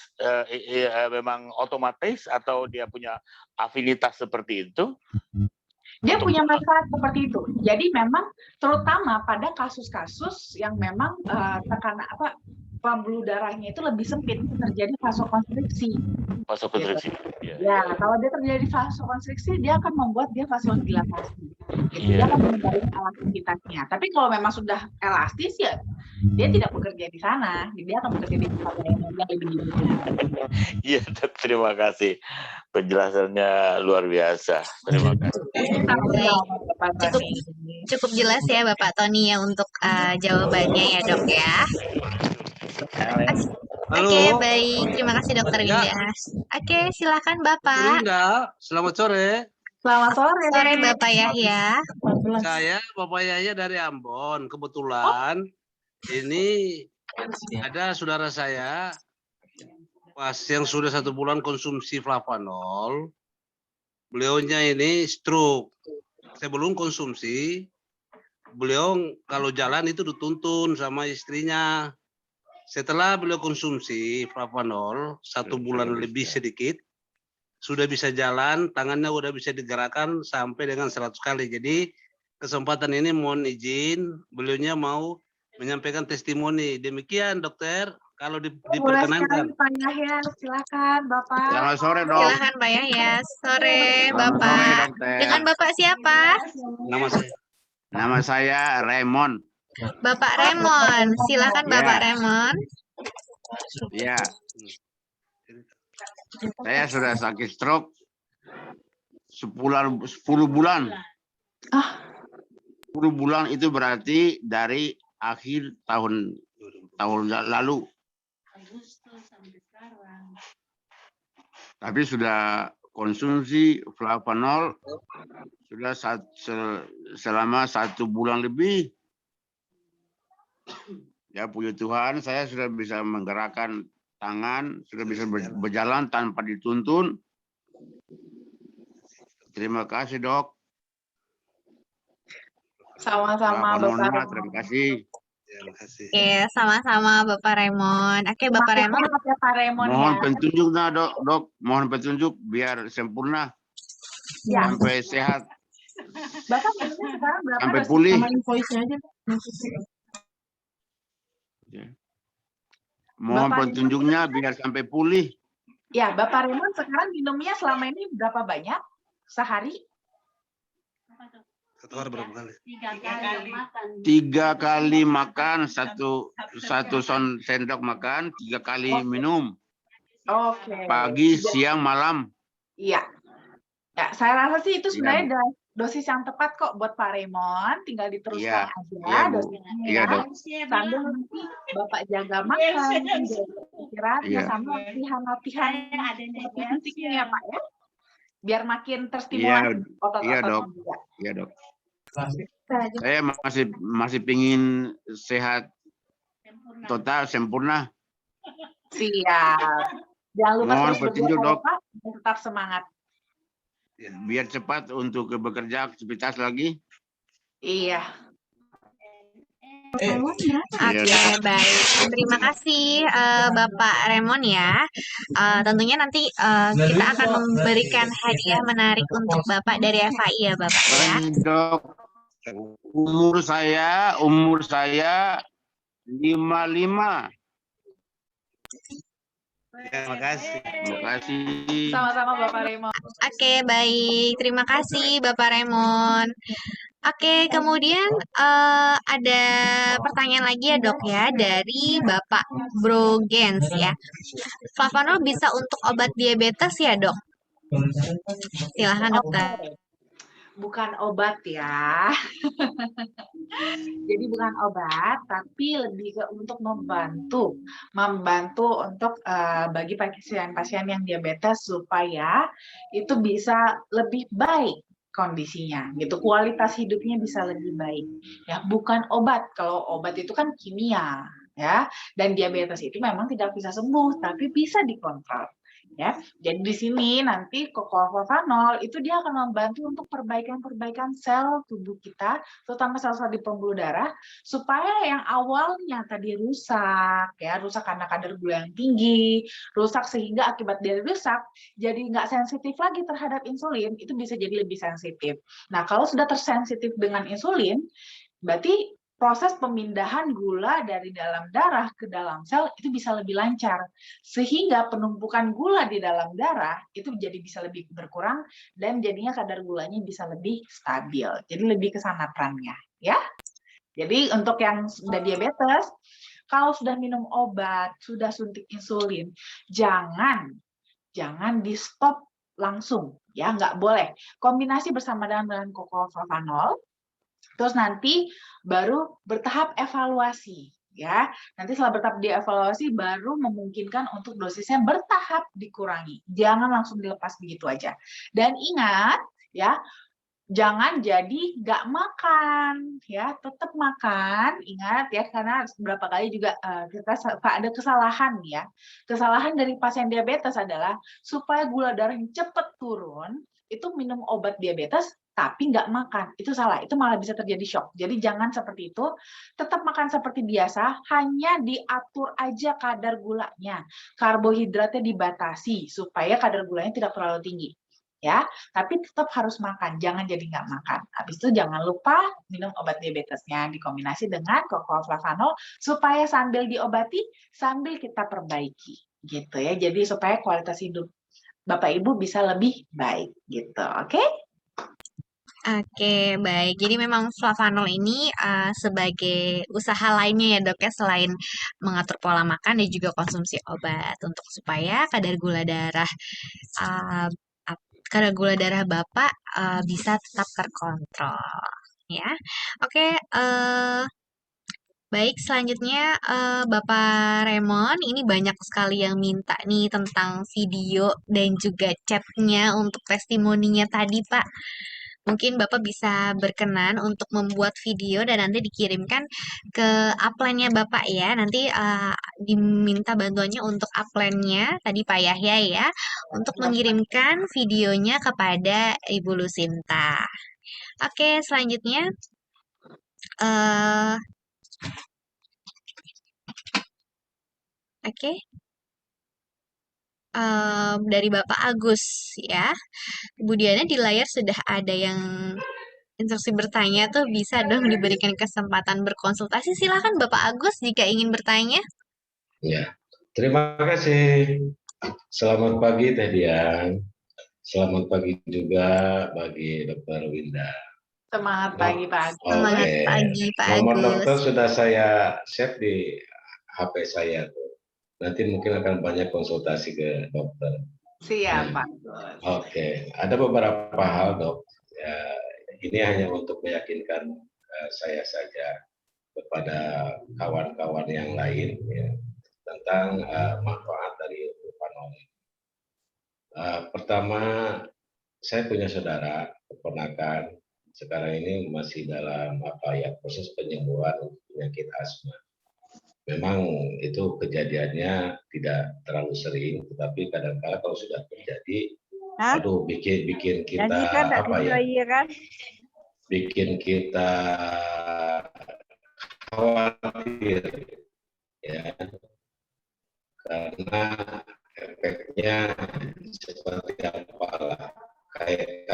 memang otomatis atau dia punya afinitas seperti itu? Dia punya manfaat seperti itu. Jadi memang terutama pada kasus-kasus yang memang tekanan pembuluh darahnya itu lebih sempit, terjadi vasokonstriksi. Vasokonstriksi. Gitu. Ya, kalau dia terjadi vasokonstriksi, dia akan membuat dia vasodilatasi. Gitu. Dia akan mengembalikan elastisitasnya. Tapi kalau memang sudah elastis ya, dia tidak bekerja di sana. Dia akan bekerja di tempat lain yang lebih dibutuhkan. Iya, terima kasih. Penjelasannya luar biasa. Terima kasih. Cukup jelas ya Bapak Tony ya untuk jawabannya ya dok ya. Oke, baik. Terima kasih Dokter Winda. Oke, silakan Bapak. Dokter Winda, selamat sore. Selamat sore. Sore Bapak Yahya. Saya Bapak Yahya dari Ambon. Kebetulan ini ada saudara saya pas yang sudah 1 bulan konsumsi flavanol. Beliaunya ini stroke. Sebelum konsumsi, beliau kalau jalan itu dituntun sama istrinya. Setelah beliau konsumsi flavanol 1 bulan lebih sedikit, sudah bisa jalan, tangannya udah bisa digerakkan sampai dengan 100 kali. Jadi kesempatan ini mohon izin, beliaunya mau menyampaikan testimoni. Demikian dokter, kalau diperkenankan. Pak Yahya, silakan Bapak. Selamat sore dok. Silakan Pak Yahya. Sore Selamat Bapak. sore dokter. Dengan Bapak siapa? Nama saya Raymond. Bapak Raymond. Silakan Bapak Raymond. Ya. Saya sudah sakit stroke 10 bulan. 10 bulan itu berarti dari akhir tahun lalu. Tapi sudah konsumsi flavanol sudah selama 1 bulan lebih. Ya puji Tuhan, saya sudah bisa menggerakkan tangan, sudah bisa berjalan tanpa dituntun. Terima kasih dok. Sama-sama Bapak. Terima kasih. Oke, sama-sama Bapak Raymond. Oke, Bapak Raymond. Pak Raymond Mohon ya. petunjuknya dok. Mohon petunjuk biar sempurna. Ya. Sampai sehat. Bapak sekarang berapa? Sampai pulih. Mohon Bapak petunjuknya biar sampai pulih. Ya, Bapak Raymond sekarang minumnya selama ini berapa banyak sehari? 1 hari berapa kali? 3 kali makan, satu sendok makan, 3 kali minum. Oke. Pagi, siang, malam. Iya. Ya, saya rasa sih itu sebenarnya dosis yang tepat kok buat Pak Raymond. Tinggal diteruskan aja Iya, Bu. dosisnya. Iya, dok. Sambil nanti Bapak jaga makan, istirahatnya sama latihan fisiknya ya Pak ya. Biar makin terstimulasi otot-ototnya Iya, dok. juga. Iya dok. Saya masih pingin sehat total sempurna. Siap. Jangan lupa Mohon terus petunjuk, berdoa, Dok. Pak, dan tetap semangat. Biar cepat untuk bekerja aktivitas lagi. Iya. Oke, baik. Terima kasih Bapak Raymond ya. Tentunya nanti kita akan memberikan hadiah menarik untuk Bapak dari FAI ya Bapak ya. Dok, umur saya 55. Terima kasih. Terima kasih. Sama-sama Bapak Raymond. Oke, baik. Terima kasih Bapak Raymond. Oke, kemudian ada pertanyaan lagi ya dok ya dari Bapak Brogens ya. Flavanol bisa untuk obat diabetes ya dok? Silahkan dokter. Bukan obat ya. Jadi bukan obat, tapi lebih ke untuk membantu untuk bagi pasien-pasien yang diabetes supaya itu bisa lebih baik kondisinya gitu, kualitas hidupnya bisa lebih baik ya, bukan obat. Kalau obat itu kan kimia ya, dan diabetes itu memang tidak bisa sembuh tapi bisa dikontrol ya. Jadi di sini nanti kokolflavanol itu dia akan membantu untuk perbaikan sel tubuh kita, terutama sel-sel di pembuluh darah, supaya yang awalnya tadi rusak ya, rusak karena kadar gula yang tinggi, rusak sehingga akibat dia rusak jadi nggak sensitif lagi terhadap insulin, itu bisa jadi lebih sensitif. Nah, kalau sudah tersensitif dengan insulin, berarti proses pemindahan gula dari dalam darah ke dalam sel itu bisa lebih lancar. Sehingga penumpukan gula di dalam darah itu jadi bisa lebih berkurang dan jadinya kadar gulanya bisa lebih stabil. Jadi lebih ke sana perannya, ya. Jadi untuk yang sudah diabetes, kalau sudah minum obat, sudah suntik insulin, jangan di stop langsung, ya, nggak boleh. Kombinasi bersama dengan kokolflavanol, terus nanti baru bertahap evaluasi, ya. Nanti setelah bertahap dievaluasi baru memungkinkan untuk dosisnya bertahap dikurangi. Jangan langsung dilepas begitu aja. Dan ingat, ya, jangan jadi nggak makan, ya, tetap makan. Ingat ya, karena beberapa kali juga kita ada kesalahan ya. Kesalahan dari pasien diabetes adalah supaya gula darahnya cepat turun, itu minum obat diabetes tapi nggak makan. Itu salah, itu malah bisa terjadi shock. Jadi jangan seperti itu, tetap makan seperti biasa, hanya diatur aja kadar gulanya. Karbohidratnya dibatasi supaya kadar gulanya tidak terlalu tinggi. Ya, tapi tetap harus makan, jangan jadi nggak makan. Habis itu jangan lupa minum obat diabetesnya dikombinasi dengan kokolflavanol supaya sambil diobati, sambil kita perbaiki, gitu ya. Jadi supaya kualitas hidup Bapak Ibu bisa lebih baik, gitu. Oke? Oke, baik. Jadi memang flavanol ini sebagai usaha lainnya ya dok ya, selain mengatur pola makan dan juga konsumsi obat untuk supaya uh, kadar gula darah Bapak bisa tetap terkontrol ya. Oke, baik, selanjutnya Bapak Raymond, ini banyak sekali yang minta nih tentang video dan juga chatnya untuk testimoninya tadi Pak. Mungkin Bapak bisa berkenan untuk membuat video dan nanti dikirimkan ke upline-nya Bapak ya. Nanti diminta bantuannya untuk upline-nya, tadi Pak Yahya ya, untuk mengirimkan videonya kepada Ibu Lucinta. Oke, selanjutnya dari Bapak Agus ya. Kemudian di layar sudah ada yang instruksi bertanya tuh, bisa dong diberikan kesempatan berkonsultasi. Silakan Bapak Agus jika ingin bertanya. Ya, terima kasih. Selamat pagi Teh Dian. Selamat pagi juga bagi Dr. Winda. Semangat pagi Pak Agus. Semangat pagi Pak Agus. Nomor dokter sudah saya save di HP saya tuh. Nanti mungkin akan banyak konsultasi ke dokter. Siap Pak. Oke, ada beberapa hal dok. Ya, ini hanya untuk meyakinkan saya saja kepada kawan-kawan yang lain ya, tentang manfaat dari flavanol. Pertama, saya punya saudara keponakan sekarang ini masih dalam proses penyembuhan untuk penyakit asma. Memang itu kejadiannya tidak terlalu sering, tetapi kadang-kala kalau sudah terjadi, aduh bikin kita bikin kita khawatir ya, karena efeknya seperti apalah, kayak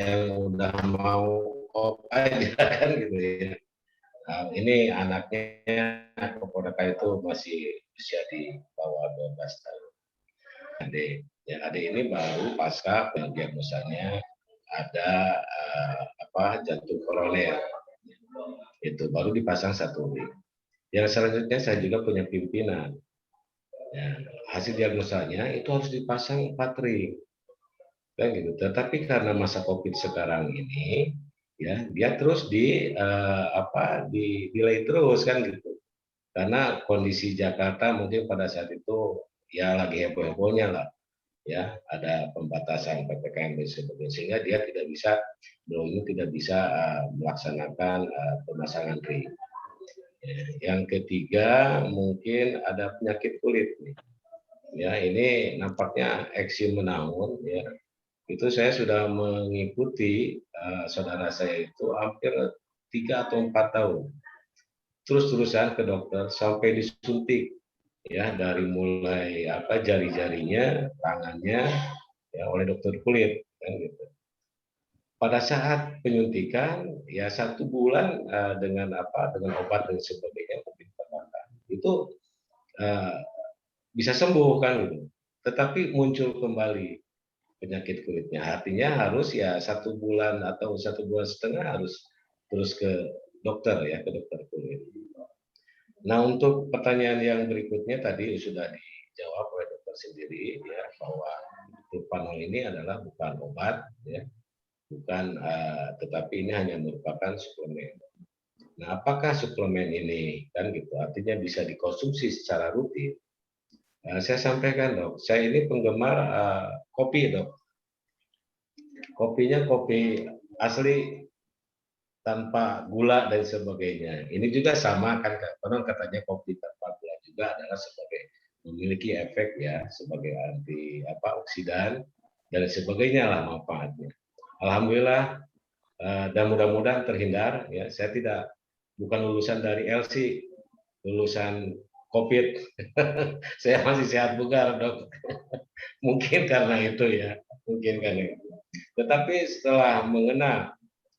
yang udah mau aja kan gitu ya. Nah, ini anaknya keponakan itu masih usia di bawah 12 tahun. Adik ini baru pasca diagnosanya ada jantung koroner. Itu baru dipasang 1 ring. Yang selanjutnya saya juga punya pimpinan. Ya, hasil diagnosanya itu harus dipasang 4 ring. Kan gitu. Tetapi karena masa Covid sekarang ini ya dia terus delay terus kan gitu, karena kondisi Jakarta mungkin pada saat itu ya lagi heboh-hebohnya lah ya, ada pembatasan PPKM dan sebagainya, sehingga dia tidak bisa beliau ini tidak bisa melaksanakan pemasangan ring. Yang ketiga mungkin ada penyakit kulit nih. Ya, ini nampaknya eczema menaun ya. Itu saya sudah mengikuti saudara saya itu hampir 3 atau 4 tahun. Terus-terusan ke dokter sampai disuntik ya, dari mulai jari-jarinya, tangannya ya oleh dokter kulit kan gitu. Pada saat penyuntikan ya 1 bulan dengan obat dan sebagainya itu bisa sembuh kan gitu. Tetapi muncul kembali penyakit kulitnya. Artinya harus ya 1 bulan atau 1,5 bulan harus terus ke dokter ya, ke dokter kulit. Nah, untuk pertanyaan yang berikutnya tadi sudah dijawab oleh dokter sendiri ya, bahwa Propanol ini adalah bukan obat ya, bukan tetapi ini hanya merupakan suplemen. Nah, apakah suplemen ini kan gitu artinya bisa dikonsumsi secara rutin? Saya sampaikan dok, saya ini penggemar kopi dok. Kopinya kopi asli tanpa gula dan sebagainya. Ini juga sama kan, konon katanya kopi tanpa gula juga adalah sebagai memiliki efek ya sebagai anti oksidan dan sebagainya lah manfaatnya. Alhamdulillah dan mudah-mudahan terhindar ya. Saya bukan lulusan dari LC, lulusan COVID. Saya masih sehat bugar dok. Mungkin karena itu ya, mungkin karena itu. Tetapi setelah mengenal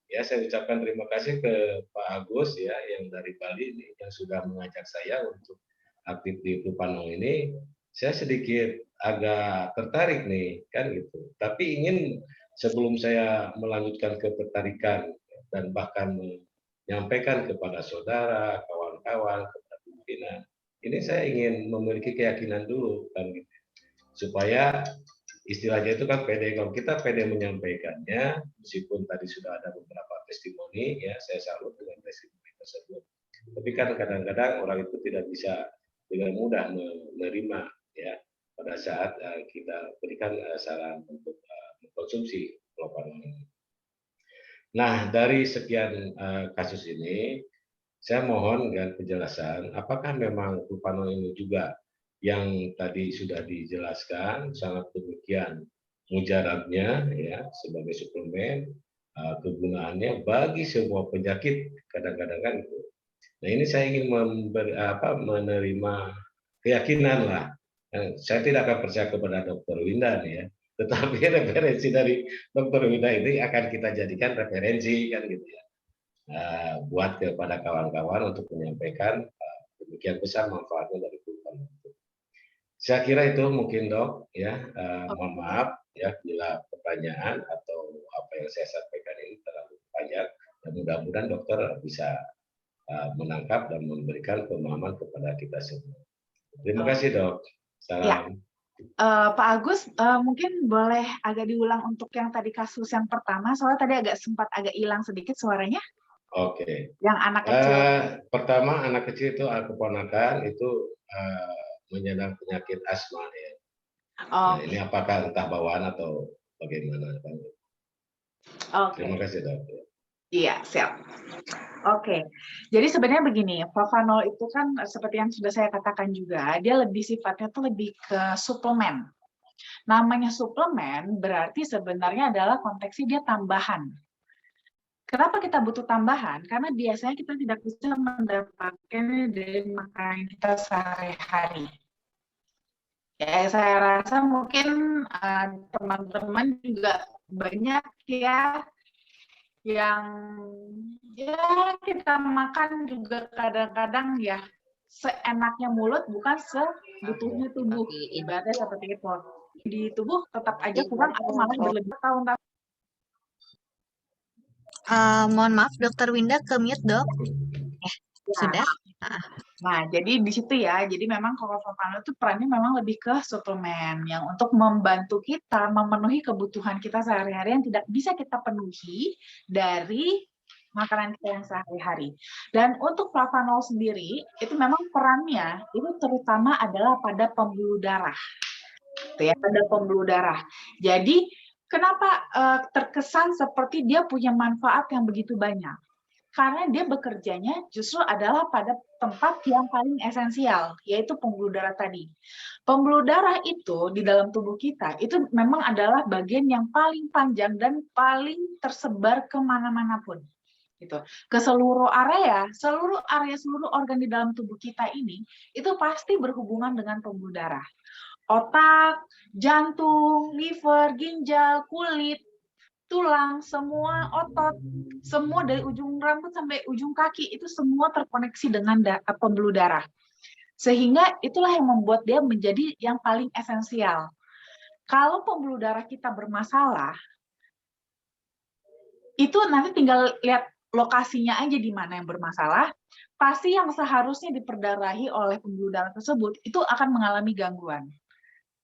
ya, saya ucapkan terima kasih ke Pak Agus ya yang dari Bali ini yang sudah mengajak saya untuk aktif di Propanol ini. Saya sedikit agak tertarik nih kan gitu. Tapi ingin sebelum saya melanjutkan ketertarikan dan bahkan menyampaikan kepada saudara, kawan-kawan, kepada pimpinan, ini saya ingin memiliki keyakinan dulu kan gitu. Supaya istilahnya itu kan pede, kalau kita pede menyampaikannya, meskipun tadi sudah ada beberapa testimoni ya, saya salut dengan testimoni tersebut. Tapi kan kadang-kadang orang itu tidak bisa dengan mudah menerima ya pada saat kita berikan saran untuk mengkonsumsi Propanol ini. Nah, dari sekian kasus ini, saya mohon dengan penjelasan, apakah memang Propanol ini juga yang tadi sudah dijelaskan sangat demikian mujarabnya ya sebagai suplemen, kegunaannya bagi semua penyakit kadang-kadang kan itu. Nah, ini saya ingin menerima keyakinan lah. Saya tidak akan percaya kepada Dr. Winda nih ya, tetapi referensi dari Dr. Winda ini akan kita jadikan referensi kan gitu ya, buat kepada kawan-kawan untuk menyampaikan demikian besar manfaatnya dari Propanol. Saya kira itu mungkin dok ya, mohon maaf ya bila pertanyaan atau apa yang saya sampaikan ini terlalu banyak dan mudah-mudahan dokter bisa menangkap dan memberikan pemahaman kepada kita semua. Terima kasih dok. Salam. Ya. Pak Agus, mungkin boleh agak diulang untuk yang tadi kasus yang pertama, soalnya tadi sempat agak hilang sedikit suaranya. Oke. Yang anak kecil. Pertama anak kecil itu keponakan itu menyandang penyakit asma ya. Nah, ini apakah entah bawaan atau bagaimana? Terima kasih dok. Iya, siap. Oke, jadi sebenarnya begini, Propanol itu kan seperti yang sudah saya katakan juga, dia lebih sifatnya tuh lebih ke suplemen. Namanya suplemen berarti sebenarnya adalah konteksnya dia tambahan. Kenapa kita butuh tambahan? Karena biasanya kita tidak bisa mendapatkannya dari makanan kita sehari-hari. Ya, saya rasa mungkin teman-teman juga banyak ya yang ya kita makan juga kadang-kadang ya seenaknya mulut bukan sebutuhnya tubuh. Ibaratnya seperti itu. Di tubuh tetap aja kurang atau malah berlebih tahun-tahun. Mohon maaf, Dokter Winda ke mute, dok. Sudah. Nah, jadi di situ ya, jadi memang kalau Propanol itu perannya memang lebih ke suplemen yang untuk membantu kita memenuhi kebutuhan kita sehari-hari yang tidak bisa kita penuhi dari makanan kita yang sehari-hari. Dan untuk Propanol sendiri, itu memang perannya itu terutama adalah pada pembuluh darah. Itu ya, pada pembuluh darah. Jadi Kenapa terkesan seperti dia punya manfaat yang begitu banyak? Karena dia bekerjanya justru adalah pada tempat yang paling esensial, yaitu pembuluh darah tadi. Pembuluh darah itu di dalam tubuh kita, itu memang adalah bagian yang paling panjang dan paling tersebar kemana-mana pun. Gitu. Ke seluruh seluruh organ di dalam tubuh kita ini, itu pasti berhubungan dengan pembuluh darah. Otak, jantung, liver, ginjal, kulit, tulang, semua otot, semua dari ujung rambut sampai ujung kaki itu semua terkoneksi dengan pembuluh darah. Sehingga itulah yang membuat dia menjadi yang paling esensial. Kalau pembuluh darah kita bermasalah, itu nanti tinggal lihat lokasinya aja di mana yang bermasalah, pasti yang seharusnya diperdarahi oleh pembuluh darah tersebut itu akan mengalami gangguan.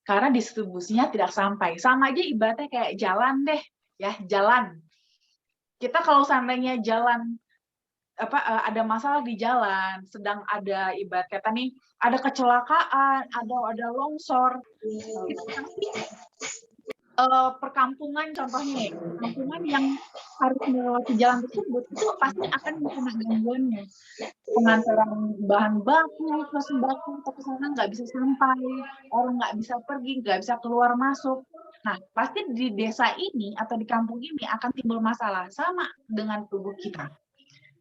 Karena distribusinya tidak sampai. Sama aja ibaratnya kayak jalan deh. Ya, jalan. Kita kalau seandainya jalan ada masalah di jalan, sedang ada ibarat kata nih, ada kecelakaan, ada longsor, itu pasti perkampungan contohnya, perkampungan yang harus melewati jalan tersebut itu pasti akan kena gangguannya. Pengantaran bahan baku ke sembako ke sana nggak bisa sampai, orang nggak bisa pergi, nggak bisa keluar masuk. Nah, pasti di desa ini atau di kampung ini akan timbul masalah sama dengan tubuh kita.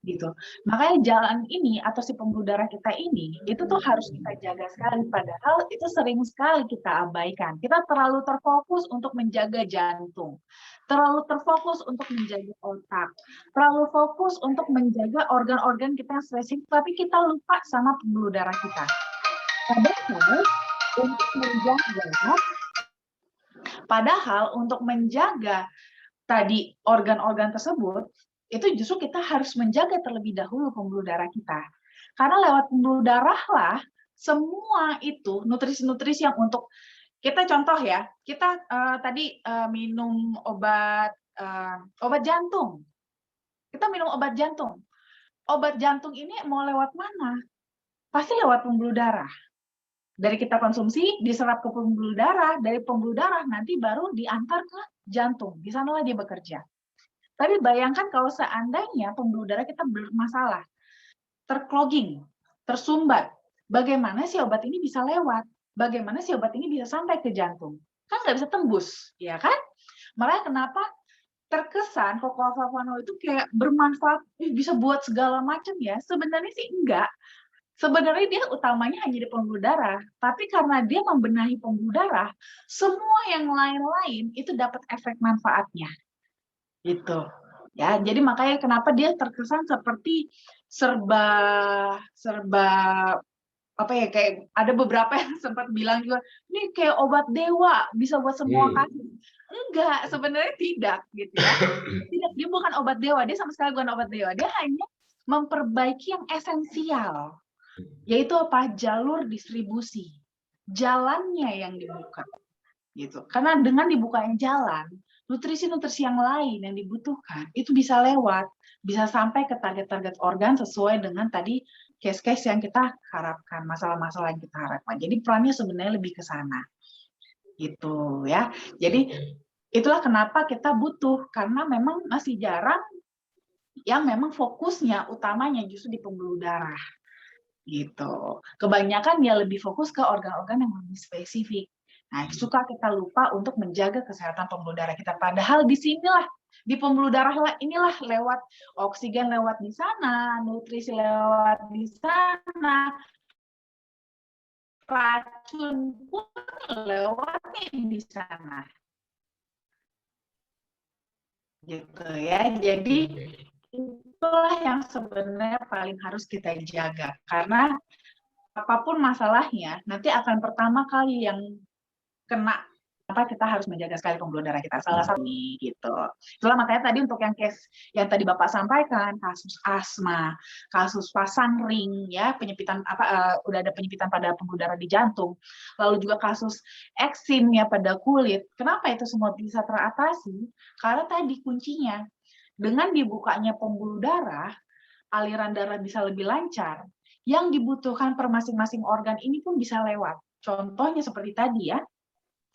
Gitu. Makanya jalan ini atau si pembuluh darah kita ini itu tuh harus kita jaga sekali, padahal itu sering sekali kita abaikan. Kita terlalu terfokus untuk menjaga jantung, terlalu terfokus untuk menjaga otak, terlalu fokus untuk menjaga organ-organ kita yang spesifik, tapi kita lupa sama pembuluh darah kita. Padahal untuk menjaga tadi organ-organ tersebut, itu justru kita harus menjaga terlebih dahulu pembuluh darah kita. Karena lewat pembuluh darah lah, semua itu nutrisi-nutrisi yang untuk, kita contoh ya, kita tadi minum obat jantung. Kita minum obat jantung. Obat jantung ini mau lewat mana? Pasti lewat pembuluh darah. Dari kita konsumsi, diserap ke pembuluh darah, dari pembuluh darah nanti baru diantar ke jantung. Di sanalah dia bekerja. Tapi bayangkan kalau seandainya pembuluh darah kita bermasalah, terclogging, tersumbat, bagaimana sih obat ini bisa lewat? Bagaimana sih obat ini bisa sampai ke jantung? Kan nggak bisa tembus, ya kan? Makanya kenapa terkesan cocoa flavanoid itu kayak bermanfaat, bisa buat segala macam ya? Sebenarnya sih enggak. Sebenarnya dia utamanya hanya di pembuluh darah, tapi karena dia membenahi pembuluh darah, semua yang lain-lain itu dapat efek manfaatnya. Gitu. Ya, jadi makanya kenapa dia terkesan seperti serba apa ya, kayak ada beberapa yang sempat bilang juga, ini kayak obat dewa, bisa buat semua kasus. Enggak, sebenarnya tidak gitu ya. Tidak, dia bukan obat dewa, dia sama sekali bukan obat dewa. Dia hanya memperbaiki yang esensial. Yaitu apa? Jalur distribusi. Jalannya yang dibuka. Gitu. Karena dengan dibukanya jalan, nutrisi-nutrisi yang lain yang dibutuhkan itu bisa lewat, bisa sampai ke target-target organ sesuai dengan tadi case-case yang kita harapkan, masalah-masalah yang kita harapkan. Jadi perannya sebenarnya lebih ke sana. Gitu ya. Jadi itulah kenapa kita butuh, karena memang masih jarang yang memang fokusnya utamanya justru di pembuluh darah. Gitu. Kebanyakan ya lebih fokus ke organ-organ yang lebih spesifik. Nah, suka kita lupa untuk menjaga kesehatan pembuluh darah kita. Padahal di sinilah, di pembuluh darah inilah lewat oksigen lewat di sana, nutrisi lewat di sana, racun pun lewat di sana. Gitu ya. Jadi itulah yang sebenarnya paling harus kita jaga, karena apapun masalahnya nanti akan pertama kali yang kena apa, kita harus menjaga sekali pembuluh darah kita, salah satu gitu. Itulah makanya tadi untuk yang case yang tadi Bapak sampaikan, kasus asma, kasus pasang ring ya, penyempitan udah ada penyempitan pada pembuluh darah di jantung, lalu juga kasus eksim ya pada kulit. Kenapa itu semua bisa teratasi? Karena tadi kuncinya dengan dibukanya pembuluh darah, aliran darah bisa lebih lancar, yang dibutuhkan per masing-masing organ ini pun bisa lewat. Contohnya seperti tadi ya,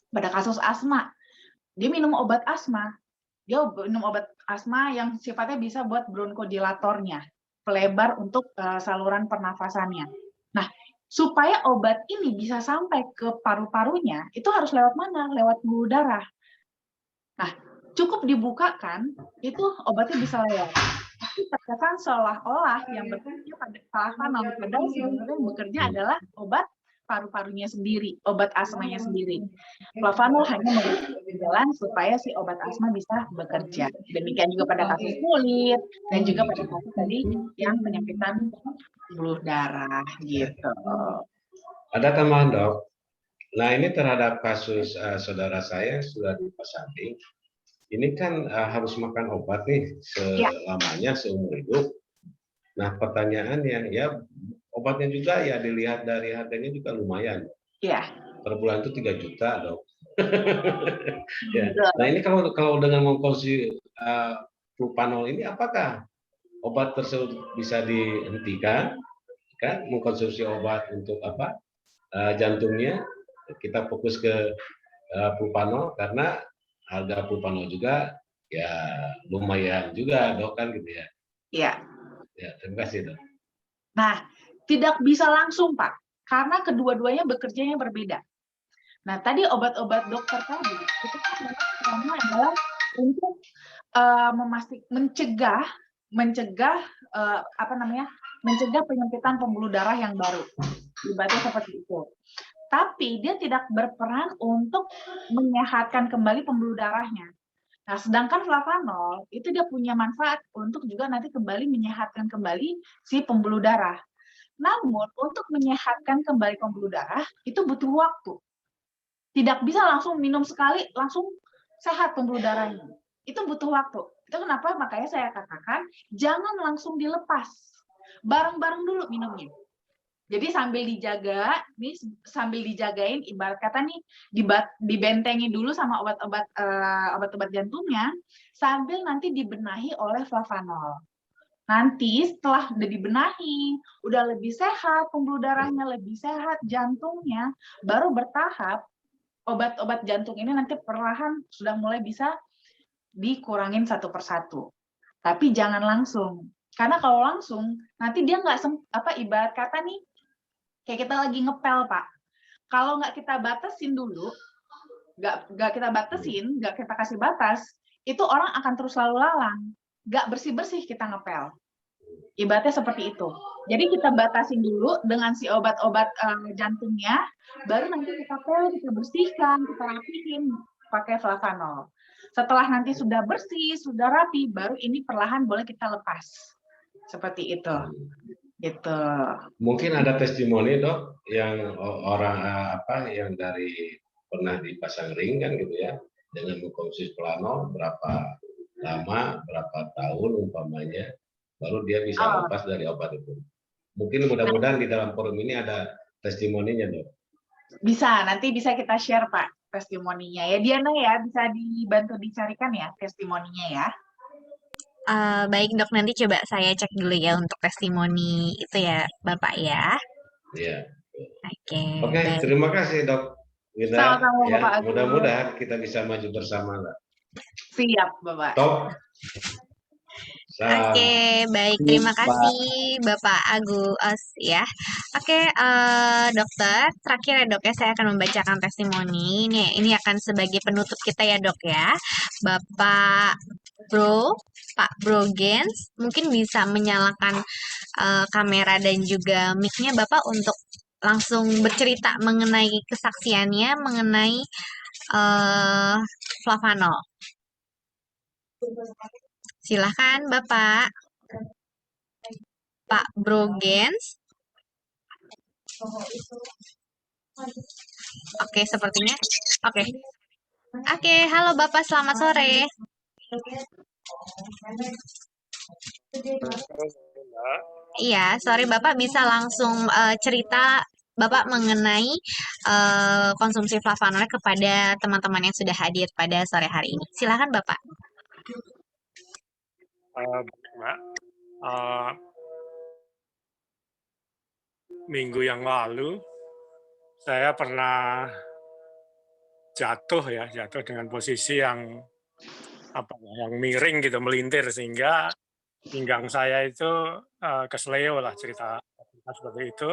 pada kasus asma, dia minum obat asma. Dia minum obat asma yang sifatnya bisa buat bronkodilatornya, pelebar untuk saluran pernafasannya. Nah, supaya obat ini bisa sampai ke paru-parunya, itu harus lewat mana? Lewat pembuluh darah. Nah, cukup dibukakan, itu obatnya bisa lewat. Tapi terkesan seolah-olah yang bekerja pada flavanol, padahal sebenarnya yang bekerja adalah obat paru-parunya sendiri, obat asmanya sendiri. Flavanol hanya memberikan jalan supaya si obat asma bisa bekerja. Demikian juga pada kasus kulit dan juga pada kasus tadi yang penyempitan pembuluh darah gitu. Ada tambahan dok. Nah ini terhadap kasus saudara saya sudah dipasang. Ini kan harus makan obat nih selamanya seumur hidup. Nah pertanyaannya ya obatnya juga ya dilihat dari harganya juga lumayan. Iya. Per bulan itu 3 juta dok. Ya. Nah ini kalau dengan mengkonsumsi flupanol ini apakah obat tersebut bisa dihentikan? Kan mengkonsumsi obat untuk apa? Jantungnya kita fokus ke flupanol karena harga flupanol juga ya lumayan juga dok kan gitu ya. Iya. Ya terima kasih dok. Nah tidak bisa langsung Pak karena kedua-duanya bekerjanya berbeda. Nah tadi obat-obat dokter tadi itu kan adalah untuk mencegah mencegah penyempitan pembuluh darah yang baru. Ibaratnya seperti itu. Tapi dia tidak berperan untuk menyehatkan kembali pembuluh darahnya. Nah, sedangkan flavanol itu dia punya manfaat untuk juga nanti kembali menyehatkan kembali si pembuluh darah. Namun untuk menyehatkan kembali pembuluh darah itu butuh waktu. Tidak bisa langsung minum sekali langsung sehat pembuluh darahnya. Itu butuh waktu. Itu kenapa makanya saya katakan jangan langsung dilepas. Bareng-bareng dulu minumnya. Jadi sambil dijaga, nih sambil dijagain ibarat kata nih dibentengin dulu sama obat-obat jantungnya sambil nanti dibenahi oleh flavanol. Nanti setelah udah dibenahi, udah lebih sehat pembuluh darahnya, lebih sehat jantungnya, baru bertahap obat-obat jantung ini nanti perlahan sudah mulai bisa dikurangin satu persatu. Tapi jangan langsung. Karena kalau langsung nanti dia nggak ibarat kata nih kayak kita lagi ngepel Pak. Kalau nggak kita batasin dulu, nggak kita kasih batas, itu orang akan terus lalu lalang. Nggak bersih-bersih kita ngepel. Ibaratnya seperti itu. Jadi kita batasin dulu dengan si obat-obat jantungnya, baru nanti kita pel, kita bersihkan, kita rapihin pakai flavanol. Setelah nanti sudah bersih, sudah rapi, baru ini perlahan boleh kita lepas. Seperti itu. Gitu. Mungkin ada testimoni dok yang orang yang dari pernah dipasang ring kan gitu ya dengan mengkonsumsi flavanol berapa lama berapa tahun umpamanya baru dia bisa lepas dari obat itu. Mungkin mudah-mudahan di dalam forum ini ada testimoninya dok. Bisa, nanti bisa kita share Pak testimoninya ya Diana ya, bisa dibantu dicarikan ya testimoninya ya. Baik dok, nanti coba saya cek dulu ya untuk testimoni itu ya Bapak ya. Iya. Oke, terima kasih dok. Sama-sama ya, Bapak Agung. Mudah-mudahan kita bisa maju bersama lah. Siap Bapak. Top. Oke, baik. Terima kasih Bapak Agus ya. Oke, dokter, terakhir ya dok ya, saya akan membacakan testimoni. Ini akan sebagai penutup kita ya dok ya. Pak Brogens, mungkin bisa menyalakan kamera dan juga mic-nya Bapak untuk langsung bercerita mengenai kesaksiannya, mengenai flavanol. Silahkan Bapak. Pak Brogens. Oke, sepertinya. Oke, halo Bapak, selamat sore. Iya, sore Bapak bisa langsung cerita Bapak mengenai konsumsi flavanol kepada teman-teman yang sudah hadir pada sore hari ini. Silahkan Bapak. Mbak, minggu yang lalu saya pernah jatuh dengan posisi yang yang miring gitu, melintir, sehingga pinggang saya itu kesleo lah, cerita seperti itu.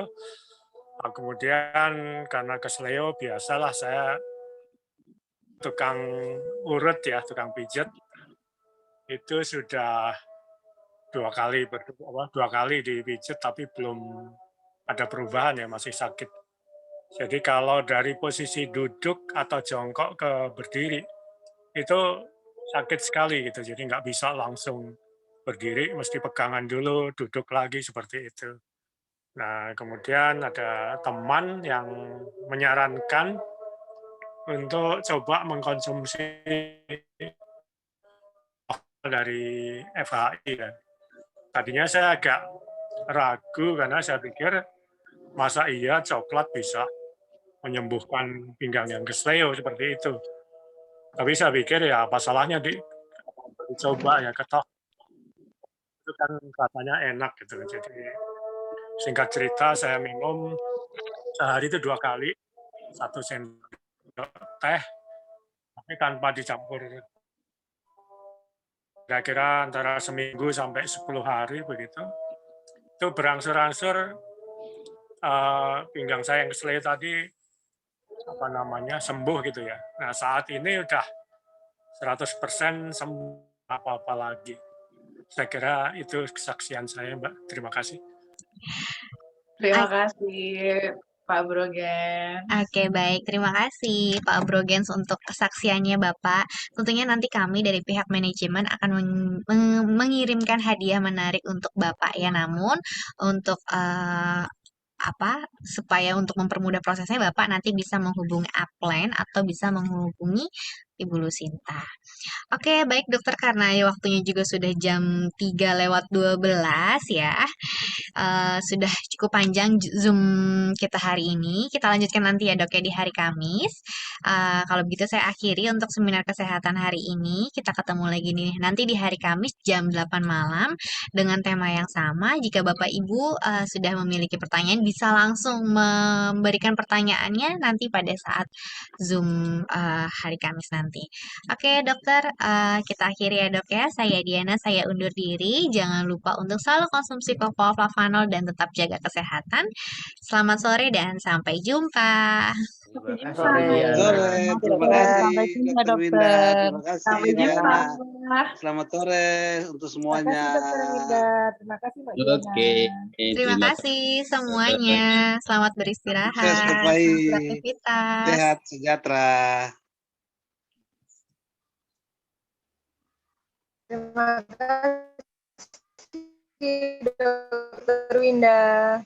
Kemudian karena kesleo, biasalah saya tukang urut ya, tukang pijet, itu sudah dua kali dipijet tapi belum ada perubahan ya, masih sakit. Jadi kalau dari posisi duduk atau jongkok ke berdiri itu sakit sekali gitu, jadi nggak bisa langsung berdiri, mesti pegangan dulu, duduk lagi seperti itu. Nah, kemudian ada teman yang menyarankan untuk coba mengkonsumsi dari FHI ya. Tadinya saya agak ragu karena saya pikir masa iya coklat bisa menyembuhkan pinggang yang kesleo seperti itu. Tapi saya pikir ya apa salahnya dicoba ya, ketok itu kan rasanya enak gitu. Jadi singkat cerita saya minum sehari itu 2 kali, 1 sendok teh, tapi tanpa dicampur. Kira-kira antara seminggu sampai 10 hari begitu. Itu berangsur-angsur pinggang saya yang kesleo tadi sembuh gitu ya. Nah, saat ini udah 100% sembuh, apa-apa lagi. Saya kira itu kesaksian saya, Mbak. Terima kasih. Terima kasih, Pak Brogen. Oke, baik. Terima kasih Pak Brogens untuk kesaksiannya Bapak. Tentunya nanti kami dari pihak manajemen akan mengirimkan hadiah menarik untuk Bapak ya. Namun untuk supaya untuk mempermudah prosesnya Bapak nanti bisa menghubungi upline atau bisa menghubungi Ibu Lusinta. Oke, baik dokter, karena ya waktunya juga sudah jam 3:12 ya. Sudah cukup panjang Zoom kita hari ini. Kita lanjutkan nanti ya dok ya di hari Kamis. Kalau begitu saya akhiri untuk seminar kesehatan hari ini. Kita ketemu lagi nih nanti di hari Kamis jam 8 malam dengan tema yang sama. Jika Bapak Ibu sudah memiliki pertanyaan bisa langsung memberikan pertanyaannya nanti pada saat Zoom hari Kamis nanti. Oke dokter, kita akhiri ya dok ya. Saya Diana, saya undur diri. Jangan lupa untuk selalu konsumsi Kokol Flavanol dan tetap jaga kesehatan. Selamat sore dan sampai jumpa. Sampai jumpa. Sore. Terima kasih Sampai jumpa, Dr. Winda. dokter. Terima kasih Sampai jumpa. Diana. Selamat sore untuk Terima semuanya. kasih dokter Winda. Terima kasih Mbak Diana. Oke, Terima kasih semuanya. Selamat Sukses beristirahat. Bapak. Selamat beraktivitas. Sehat, sejahtera. Terima kasih dokter Winda.